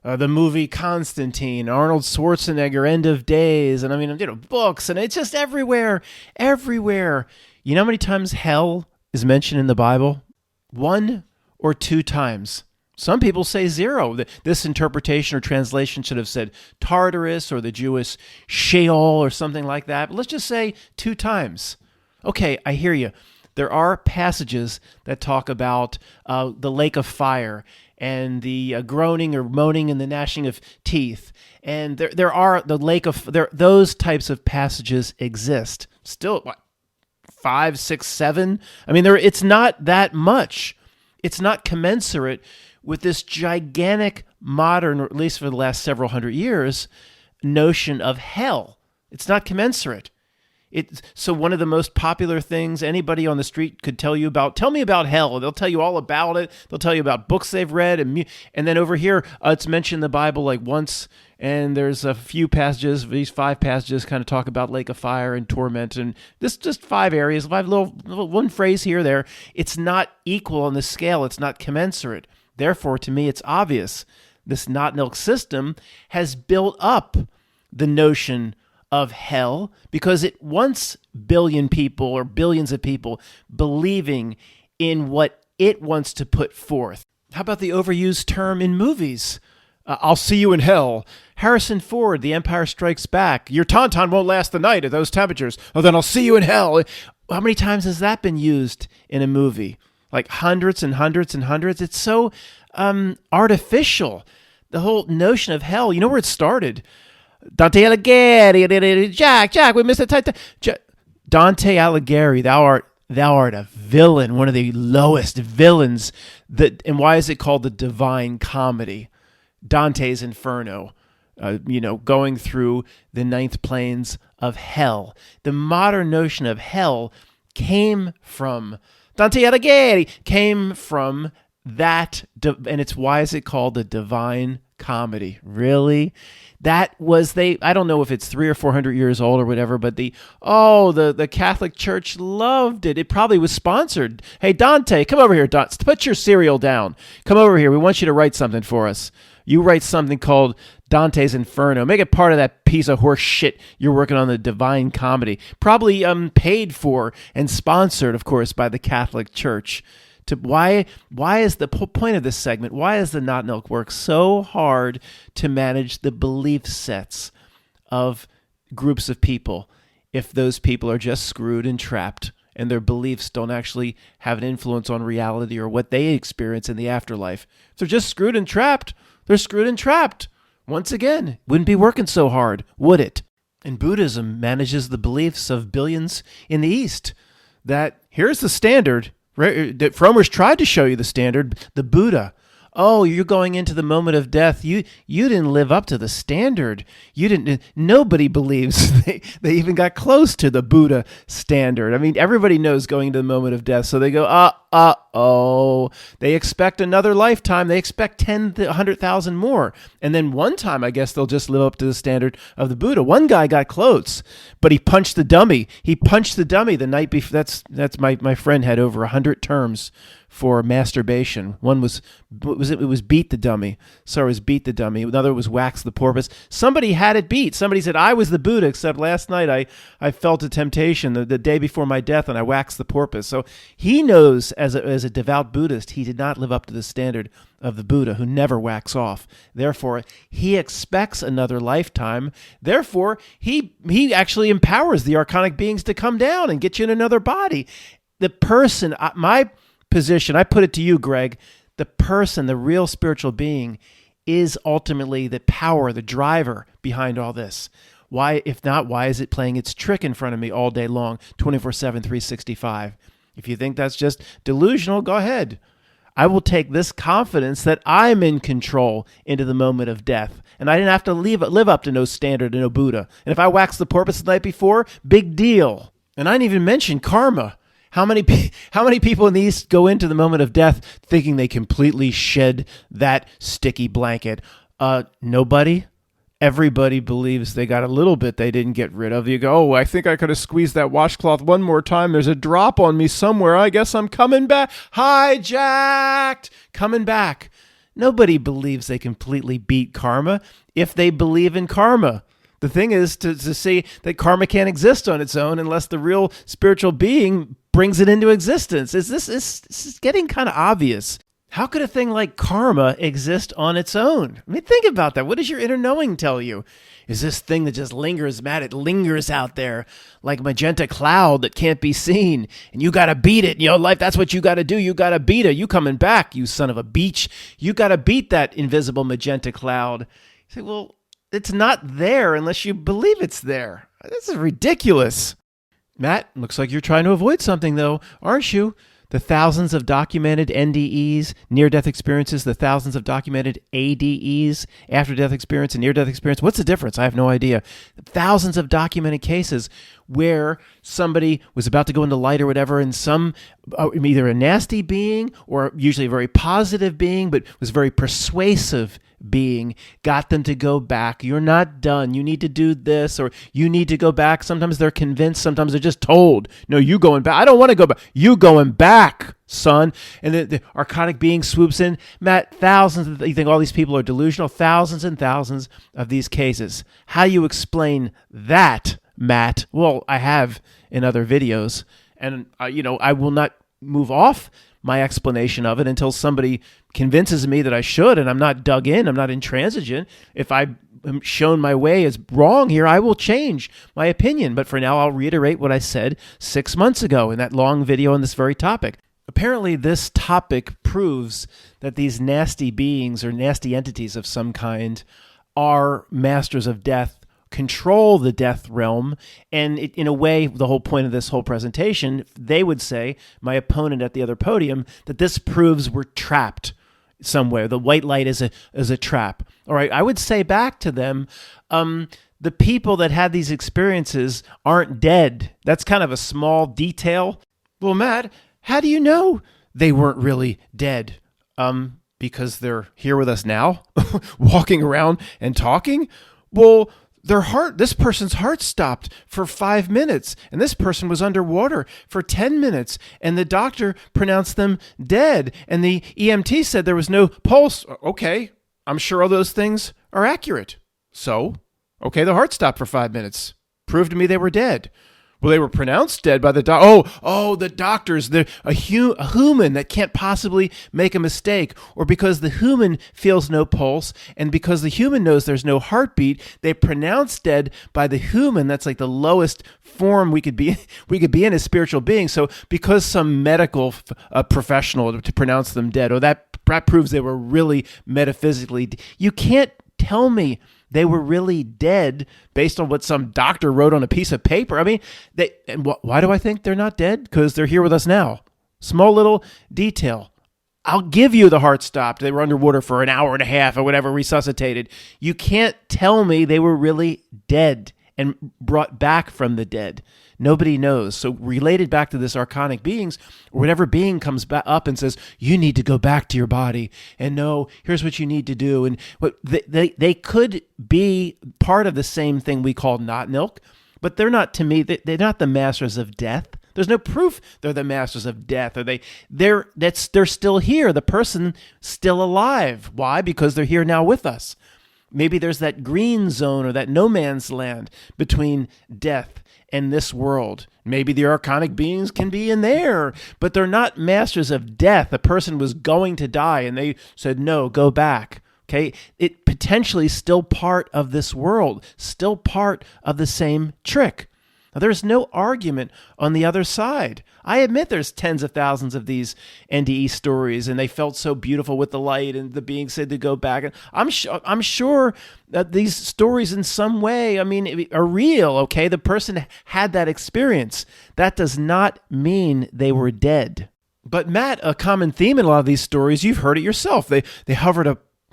The movie Constantine, Arnold Schwarzenegger, End of Days, and I mean, books, and it's just everywhere. You know how many times hell is mentioned in the Bible? 1 or 2 times. Some people say 0. This interpretation or translation should have said Tartarus or the Jewish Sheol or something like that. But let's just say 2 times. Okay, I hear you. There are passages that talk about the lake of fire and the groaning or moaning and the gnashing of teeth. And there are the lake of, those types of passages exist. Still, 5, 6, 7? I mean, it's not that much. It's not commensurate with this gigantic modern, or at least for the last several hundred years, notion of hell. It's not commensurate. So one of the most popular things anybody on the street could tell you about, tell me about hell. They'll tell you all about it. They'll tell you about books they've read. And then over here, it's mentioned in the Bible like once, and there's a few passages, these 5 passages kind of talk about lake of fire and torment, and this just 5 areas, 5 little one phrase here or there. It's not equal on the scale. It's not commensurate. Therefore, to me, it's obvious this Nautilk system has built up the notion of hell because it wants billion people or billions of people believing in what it wants to put forth. How about the overused term in movies? I'll see you in hell. Harrison Ford, The Empire Strikes Back. Your tauntaun won't last the night at those temperatures. Oh, then I'll see you in hell. How many times has that been used in a movie? Like hundreds and hundreds and hundreds. It's so artificial. The whole notion of hell, you know where it started? Dante Alighieri, Jack, we missed the title. Dante Alighieri, thou art a villain, one of the lowest villains. And why is it called the Divine Comedy? Dante's Inferno, going through the 9th planes of hell. The modern notion of hell came from Dante Alighieri, came from that, and why is it called the Divine Comedy? Really? That was I don't know if it's 300 or 400 years old or whatever, but the Catholic Church loved it. It probably was sponsored. Hey, Dante, come over here. Put your cereal down. Come over here. We want you to write something for us. You write something called Dante's Inferno. Make it part of that piece of horse shit you're working on, the Divine Comedy. Probably paid for and sponsored, of course, by the Catholic Church. Why is the point of this segment, why is the Nautilk work so hard to manage the belief sets of groups of people if those people are just screwed and trapped and their beliefs don't actually have an influence on reality or what they experience in the afterlife? If they're just screwed and trapped, they're screwed and trapped. Once again, wouldn't be working so hard, would it? And Buddhism manages the beliefs of billions in the East that here's the standard. Frommer's tried to show you the standard, the Buddha. Oh, you're going into the moment of death. You didn't live up to the standard. Nobody believes they even got close to the Buddha standard. I mean, everybody knows going into the moment of death. So they go, oh, they expect another lifetime. They expect 10, 100,000 more. And then one time, I guess they'll just live up to the standard of the Buddha. One guy got close, but he punched the dummy. He punched the dummy the night before. That's my friend had over 100 terms for masturbation. One was it was beat the dummy. So it was beat the dummy. Another was wax the porpoise. Somebody had it beat. Somebody said, I was the Buddha, except last night I felt a temptation the day before my death and I waxed the porpoise. So he knows as a devout Buddhist, he did not live up to the standard of the Buddha, who never whacks off. Therefore, he expects another lifetime. Therefore, he actually empowers the archonic beings to come down and get you in another body. The person, my position, I put it to you, Greg, the person, the real spiritual being, is ultimately the power, the driver behind all this. Why, if not, why is it playing its trick in front of me all day long, 24/7, 365? If you think that's just delusional, go ahead. I will take this confidence that I'm in control into the moment of death. And I didn't have to live up to no standard and no Buddha. And if I waxed the porpoise the night before, big deal. And I didn't even mention karma. How many people in the East go into the moment of death thinking they completely shed that sticky blanket? Nobody. Everybody believes they got a little bit they didn't get rid of. You go, oh, I think I could have squeezed that washcloth one more time. There's a drop on me somewhere. I guess I'm coming back. Hijacked. Coming back. Nobody believes they completely beat karma if they believe in karma. The thing is to see that karma can't exist on its own unless the real spiritual being brings it into existence. This is getting kind of obvious. How could a thing like karma exist on its own? I mean, think about that. What does your inner knowing tell you? Is this thing that just lingers, Matt? It lingers out there like magenta cloud that can't be seen. And you got to beat it. You know, life, that's what you got to do. You got to beat it. You coming back, you son of a beach. You got to beat that invisible magenta cloud. You say, well, it's not there unless you believe it's there. This is ridiculous. Matt, looks like you're trying to avoid something, though, aren't you? The thousands of documented NDEs, near-death experiences, the thousands of documented ADEs, after-death experience and near-death experience. What's the difference? I have no idea. Thousands of documented cases where somebody was about to go into light or whatever, and some, either a nasty being or usually a very positive being, but was very persuasive being, got them to go back. You're not done. You need to do this, or you need to go back. Sometimes they're convinced. Sometimes they're just told, no, you going back. I don't want to go back. You going back, son. And the archonic being swoops in. Matt, thousands, you think all these people are delusional? Thousands and thousands of these cases. How do you explain that, Matt? Well, I have in other videos, and I will not move off my explanation of it until somebody convinces me that I should, and I'm not dug in, I'm not intransigent. If I am shown my way as wrong here, I will change my opinion. But for now, I'll reiterate what I said 6 months ago in that long video on this very topic. Apparently, this topic proves that these nasty beings or nasty entities of some kind are masters of death, control the death realm, and in a way, the whole point of this whole presentation, they would say, my opponent at the other podium, that this proves we're trapped somewhere. The white light is a trap. All right, I would say back to them, the people that had these experiences aren't dead. That's kind of a small detail. Well, Matt, how do you know they weren't really dead? Because they're here with us now, walking around and talking? Well, this person's heart stopped for 5 minutes, and this person was underwater for 10 minutes, and the doctor pronounced them dead, and the EMT said there was no pulse. Okay, I'm sure all those things are accurate. So, okay, the heart stopped for 5 minutes. Prove to me they were dead. Well, they were pronounced dead by the the doctors, a human that can't possibly make a mistake, or because the human feels no pulse, and because the human knows there's no heartbeat, they pronounce dead by the human. That's like the lowest form we could be in as spiritual beings. So because some medical professional to pronounce them dead, that proves they were really metaphysically. You can't tell me they were really dead based on what some doctor wrote on a piece of paper. I mean, why do I think they're not dead? Because they're here with us now. Small little detail. I'll give you the heart stopped. They were underwater for an hour and a half or whatever, resuscitated. You can't tell me they were really dead and brought back from the dead. Nobody knows. So related back to this archonic beings, or whatever being comes back up and says, you need to go back to your body, and no, here's what you need to do. And what they could be part of the same thing we call not milk, but they're not, to me, they're not the masters of death. There's no proof they're the masters of death, or they're still here. The person still alive. Why? Because they're here now with us. Maybe there's that green zone or that no man's land between death and this world. Maybe the archonic beings can be in there, but they're not masters of death. A person was going to die and they said, no, go back. Okay, it potentially still part of this world, still part of the same trick. Now, there's no argument on the other side. I admit there's tens of thousands of these NDE stories, and they felt so beautiful with the light, and the being said to go back. And I'm sure that these stories, in some way, are real. Okay, the person had that experience. That does not mean they were dead. But Matt, a common theme in a lot of these stories, you've heard it yourself. They hovered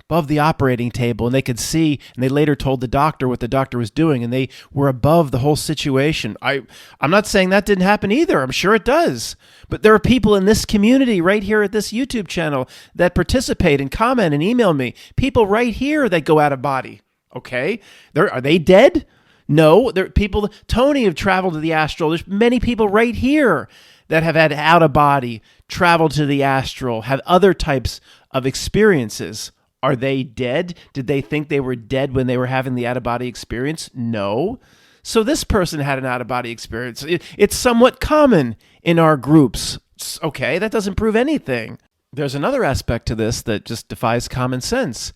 above the operating table, and they could see, and they later told the doctor what the doctor was doing, and they were above the whole situation. I'm not saying that didn't happen either. I'm sure it does. But there are people in this community right here at this YouTube channel that participate and comment and email me. People right here that go out of body. Okay? Are they dead? No. There are people, Tony have traveled to the astral. There's many people right here that have had out of body, traveled to the astral, have other types of experiences. Are they dead? Did they think they were dead when they were having the out-of-body experience? No. So this person had an out-of-body experience. It's somewhat common in our groups. Okay, that doesn't prove anything. There's another aspect to this that just defies common sense.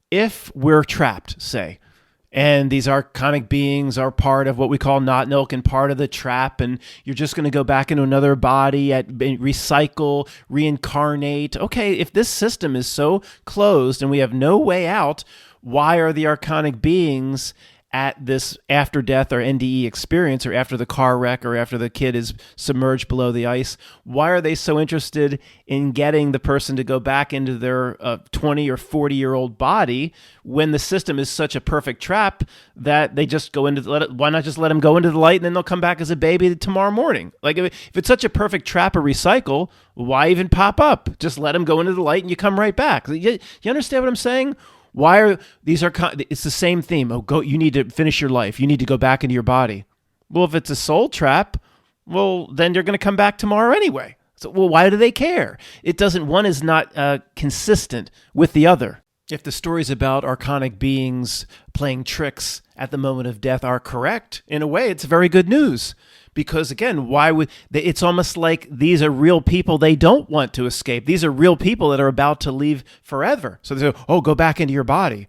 If we're trapped, say, and these archonic beings are part of what we call not milk and part of the trap, and you're just going to go back into another body, recycle, reincarnate. Okay, if this system is so closed and we have no way out, why are the archonic beings at this after death or NDE experience, or after the car wreck, or after the kid is submerged below the ice? Why are they so interested in getting the person to go back into their 20 or 40-year-old body when the system is such a perfect trap that they just go into why not just let them go into the light and then they'll come back as a baby tomorrow morning? Like, if it's such a perfect trap or recycle, why even pop up? Just let them go into the light and you come right back. You understand what I'm saying? Why are these it's the same theme. You need to finish your life. You need to go back into your body. Well, if it's a soul trap, well, then you're going to come back tomorrow anyway. So, why do they care? One is not consistent with the other. If the stories about archonic beings playing tricks at the moment of death are correct, in a way, it's very good news. Because again, it's almost like these are real people they don't want to escape. These are real people that are about to leave forever. So they say, go back into your body.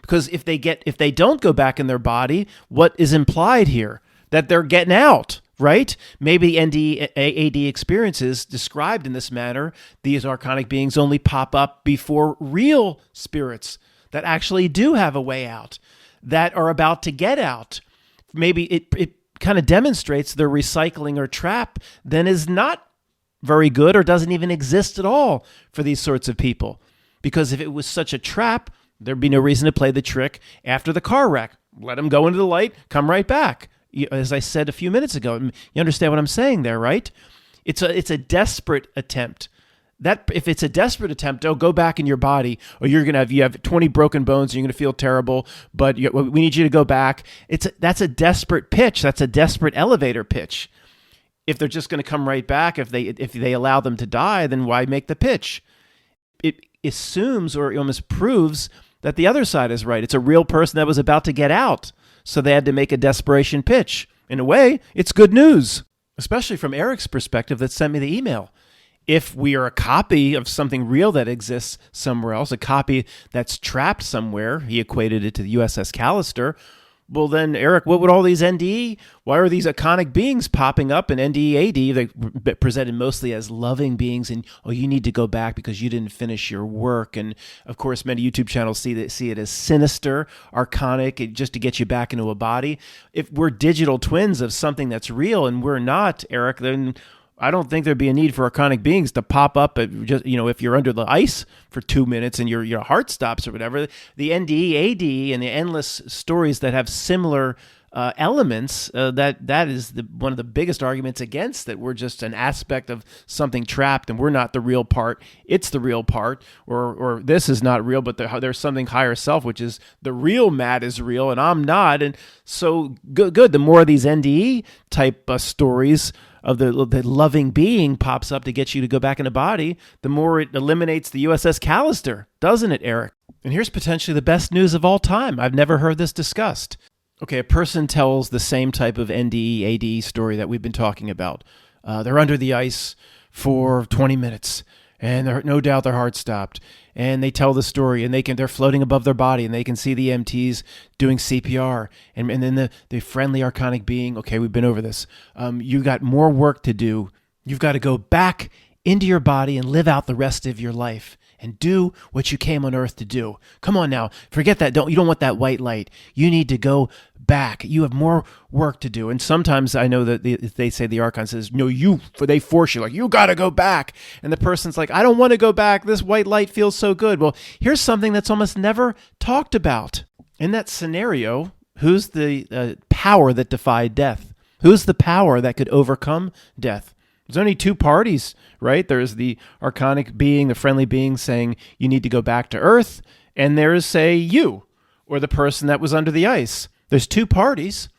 Because if they don't go back in their body, what is implied here? That they're getting out, right? Maybe NDAD experiences described in this manner, these archonic beings only pop up before real spirits that actually do have a way out, that are about to get out. Maybe it kind of demonstrates their recycling or trap then is not very good or doesn't even exist at all for these sorts of people. Because if it was such a trap, there'd be no reason to play the trick after the car wreck. Let them go into the light, come right back. As I said a few minutes ago, you understand what I'm saying there, right? It's a desperate attempt. That if it's a desperate attempt, go back in your body, or you have 20 broken bones, and you're going to feel terrible. But we need you to go back. That's a desperate pitch. That's a desperate elevator pitch. If they're just going to come right back, if they allow them to die, then why make the pitch? It assumes or almost proves that the other side is right. It's a real person that was about to get out, so they had to make a desperation pitch. In a way, it's good news, especially from Eric's perspective that sent me the email. If we are a copy of something real that exists somewhere else, a copy that's trapped somewhere, he equated it to the USS Callister, well then, Eric, what would all these NDE, why are these iconic beings popping up in NDEAD? They're presented mostly as loving beings, and you need to go back because you didn't finish your work. And of course, many YouTube channels see it as sinister, archonic, just to get you back into a body. If we're digital twins of something that's real and we're not, Eric, then I don't think there'd be a need for archonic beings to pop up at just, if you're under the ice for 2 minutes and your heart stops or whatever. The NDEAD and the endless stories that have similar elements, that is one of the biggest arguments against that we're just an aspect of something trapped and we're not the real part. It's the real part, or this is not real, but there's something higher self, which is the real Matt is real and I'm not. And so good. The more of these NDE type stories of the loving being pops up to get you to go back in the body, the more it eliminates the USS Callister, doesn't it, Eric? And here's potentially the best news of all time. I've never heard this discussed. Okay, a person tells the same type of NDE, ADE story that we've been talking about. They're under the ice for 20 minutes, and no doubt their heart stopped. And they tell the story, and they're floating above their body, and they can see the EMTs doing CPR. And then the friendly archonic being, okay, we've been over this. You got more work to do. You've got to go back into your body and live out the rest of your life and do what you came on earth to do. Come on now, forget that. You don't want that white light. You need to go back. You have more work to do. And sometimes I know that they say the Archon says, no, they force you, like, you got to go back. And the person's like, I don't want to go back. This white light feels so good. Well, here's something that's almost never talked about. In that scenario, who's the power that defied death? Who's the power that could overcome death? There's only two parties, right? There's the archonic being, the friendly being saying you need to go back to Earth, and there's, say, you, or the person that was under the ice. There's two parties.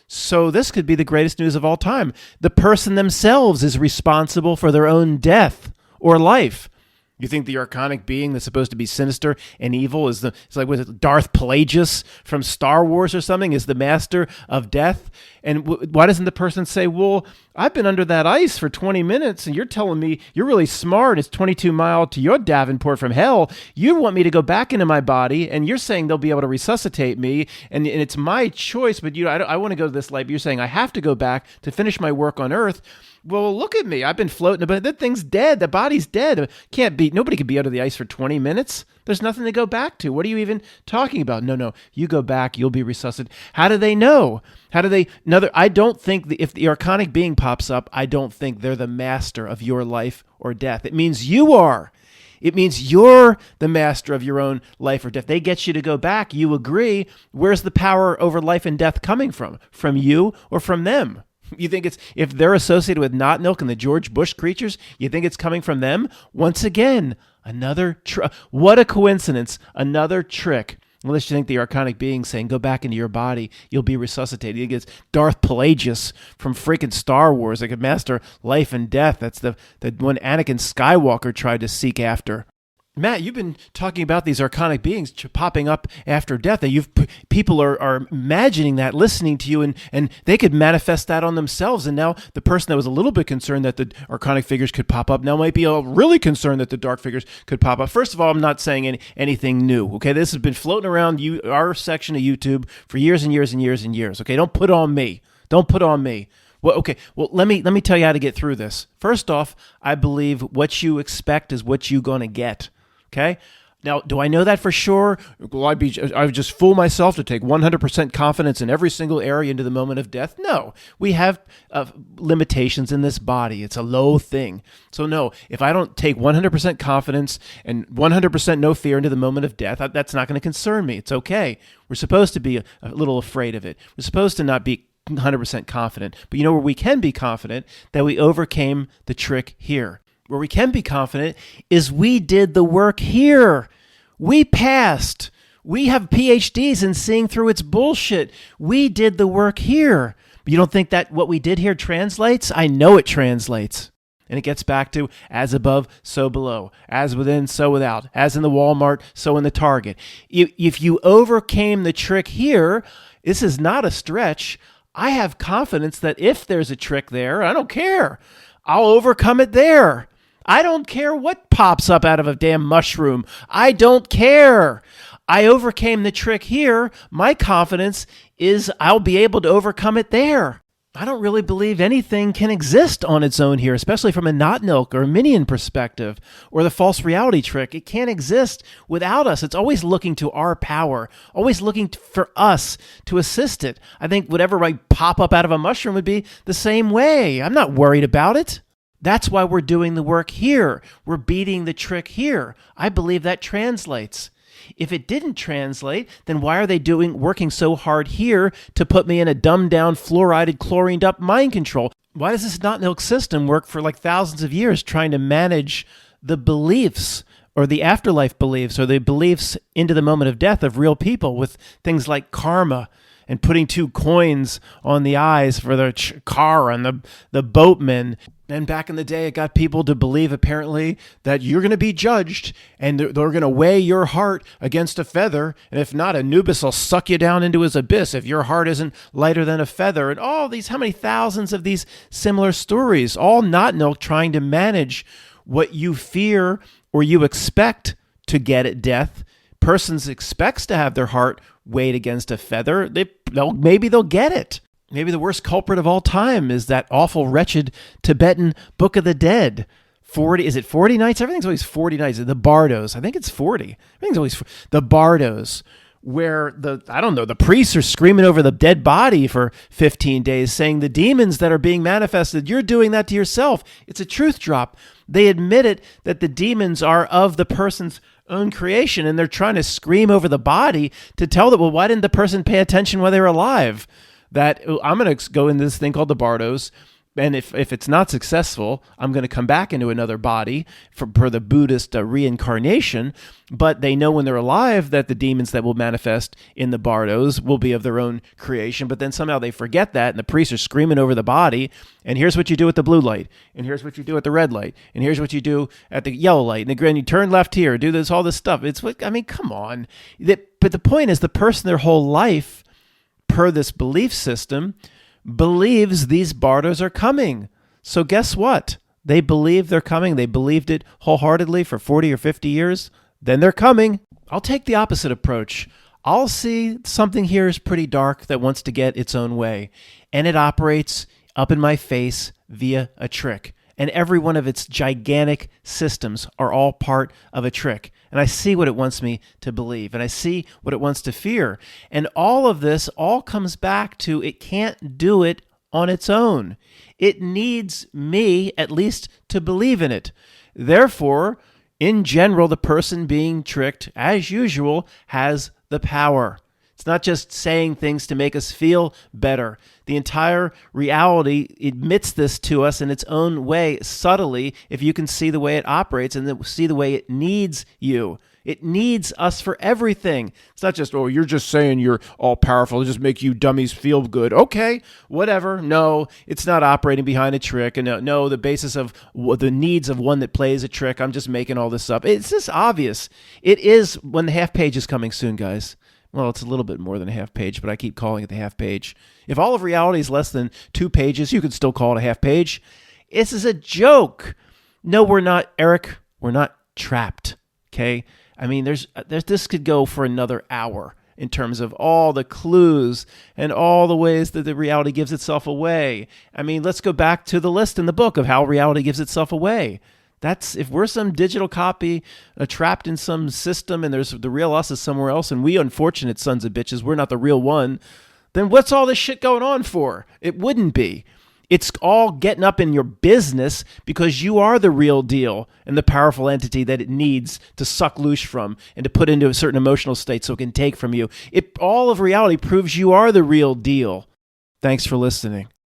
So this could be the greatest news of all time. The person themselves is responsible for their own death or life. You think the archonic being that's supposed to be sinister and evil it's like, was it Darth Plagueis from Star Wars or something, is the master of death? And why doesn't the person say, well, I've been under that ice for 20 minutes and you're telling me you're really smart. It's 22 miles to your Davenport from hell. You want me to go back into my body and you're saying they'll be able to resuscitate me and it's my choice, but I want to go to this light, but you're saying I have to go back to finish my work on Earth. Well, look at me. I've been floating, but that thing's dead. The body's dead. Nobody could be under the ice for 20 minutes. There's nothing to go back to. What are you even talking about? No, you go back, you'll be resuscitated. How do they know? I don't think if the archonic being pops up, I don't think they're the master of your life or death. It means you are. It means you're the master of your own life or death. They get you to go back. You agree. Where's the power over life and death coming from? From you or from them? You think it's, if they're associated with Not Milk and the George Bush creatures, you think it's coming from them? Once again, what a coincidence, another trick. Unless you think the archonic being saying, go back into your body, you'll be resuscitated. You think it's Darth Plagueis from freaking Star Wars that could master life and death. That's the one Anakin Skywalker tried to seek after. Matt, you've been talking about these archonic beings popping up after death. That people are imagining that, listening to you, and they could manifest that on themselves. And now the person that was a little bit concerned that the archonic figures could pop up now might be really concerned that the dark figures could pop up. First of all, I'm not saying anything new. Okay, this has been floating around our section of YouTube for years and years and years and years. Okay, don't put it on me. Don't put it on me. Well, okay. Well, let me tell you how to get through this. First off, I believe what you expect is what you're going to get. Okay. Now, do I know that for sure? Will I would just fool myself to take 100% confidence in every single area into the moment of death? No, we have limitations in this body. It's a low thing. So no, if I don't take 100% confidence and 100% no fear into the moment of death, that's not going to concern me. It's okay. We're supposed to be a little afraid of it. We're supposed to not be 100% confident. But you know where we can be confident? That we overcame the trick here. Where we can be confident is we did the work here. We passed. We have PhDs in seeing through its bullshit. We did the work here. But you don't think that what we did here translates? I know it translates. And it gets back to as above, so below. As within, so without. As in the Walmart, so in the Target. If you overcame the trick here, this is not a stretch. I have confidence that if there's a trick there, I don't care. I'll overcome it there. I don't care what pops up out of a damn mushroom. I don't care. I overcame the trick here. My confidence is I'll be able to overcome it there. I don't really believe anything can exist on its own here, especially from a Not Milk or a Minion perspective, or the false reality trick. It can't exist without us. It's always looking to our power, always looking for us to assist it. I think whatever might pop up out of a mushroom would be the same way. I'm not worried about it. That's why we're doing the work here. We're beating the trick here. I believe that translates. If it didn't translate, then why are they working so hard here to put me in a dumbed-down, fluorided, chlorined-up mind control? Why does this Not Milk system work for like thousands of years trying to manage the beliefs or the afterlife beliefs or the beliefs into the moment of death of real people with things like karma and putting 2 coins on the eyes for the car and the boatman. And back in the day, it got people to believe, apparently, that you're going to be judged and they're going to weigh your heart against a feather. And if not, Anubis will suck you down into his abyss if your heart isn't lighter than a feather. And all these, how many thousands of these similar stories, all not milk, trying to manage what you fear or you expect to get at death. Persons expects to have their heart weighed against a feather. Maybe they'll get it. Maybe the worst culprit of all time is that awful, wretched Tibetan Book of the Dead. 40, is it 40 nights? Everything's always 40 nights. The Bardos, I think it's 40. Everything's always the Bardos, where the priests are screaming over the dead body for 15 days, saying the demons that are being manifested, you're doing that to yourself. It's a truth drop. They admit it, that the demons are of the person's own creation, and they're trying to scream over the body to tell them, well, why didn't the person pay attention while they were alive? That I'm going to go into this thing called the Bardos, and if it's not successful, I'm going to come back into another body for the Buddhist reincarnation. But they know when they're alive that the demons that will manifest in the Bardos will be of their own creation. But then somehow they forget that, and the priests are screaming over the body. And here's what you do with the blue light, and here's what you do at the red light, and here's what you do at the yellow light. And you turn left here, do this, all this stuff. Come on. But the point is, the person their whole life, per this belief system, believes these Bardos are coming. So guess what? They believe they're coming. They believed it wholeheartedly for 40 or 50 years. Then they're coming. I'll take the opposite approach. I'll see something here is pretty dark that wants to get its own way, and it operates up in my face via a trick. And every one of its gigantic systems are all part of a trick. And I see what it wants me to believe, and I see what it wants to fear. And all of this all comes back to it can't do it on its own. It needs me, at least, to believe in it. Therefore, in general, the person being tricked, as usual, has the power. It's not just saying things to make us feel better. The entire reality admits this to us in its own way, subtly, if you can see the way it operates and then see the way it needs you. It needs us for everything. It's not just, oh, you're just saying you're all powerful to just make you dummies feel good. Okay, whatever. No, it's not operating behind a trick. And no, the basis of the needs of one that plays a trick, I'm just making all this up. It's just obvious. It is when the half page is coming soon, guys. Well, it's a little bit more than a half page, but I keep calling it the half page. If all of reality is less than 2 pages, you could still call it a half page. This is a joke. No, we're not, Eric. We're not trapped, okay? I mean, this could go for another hour in terms of all the clues and all the ways that the reality gives itself away. I mean, let's go back to the list in the book of how reality gives itself away. That's if we're some digital copy trapped in some system and there's the real us is somewhere else and we unfortunate sons of bitches, we're not the real one, then what's all this shit going on for? It wouldn't be. It's all getting up in your business because you are the real deal and the powerful entity that it needs to suck loosh from and to put into a certain emotional state so it can take from you. All of reality proves you are the real deal. Thanks for listening.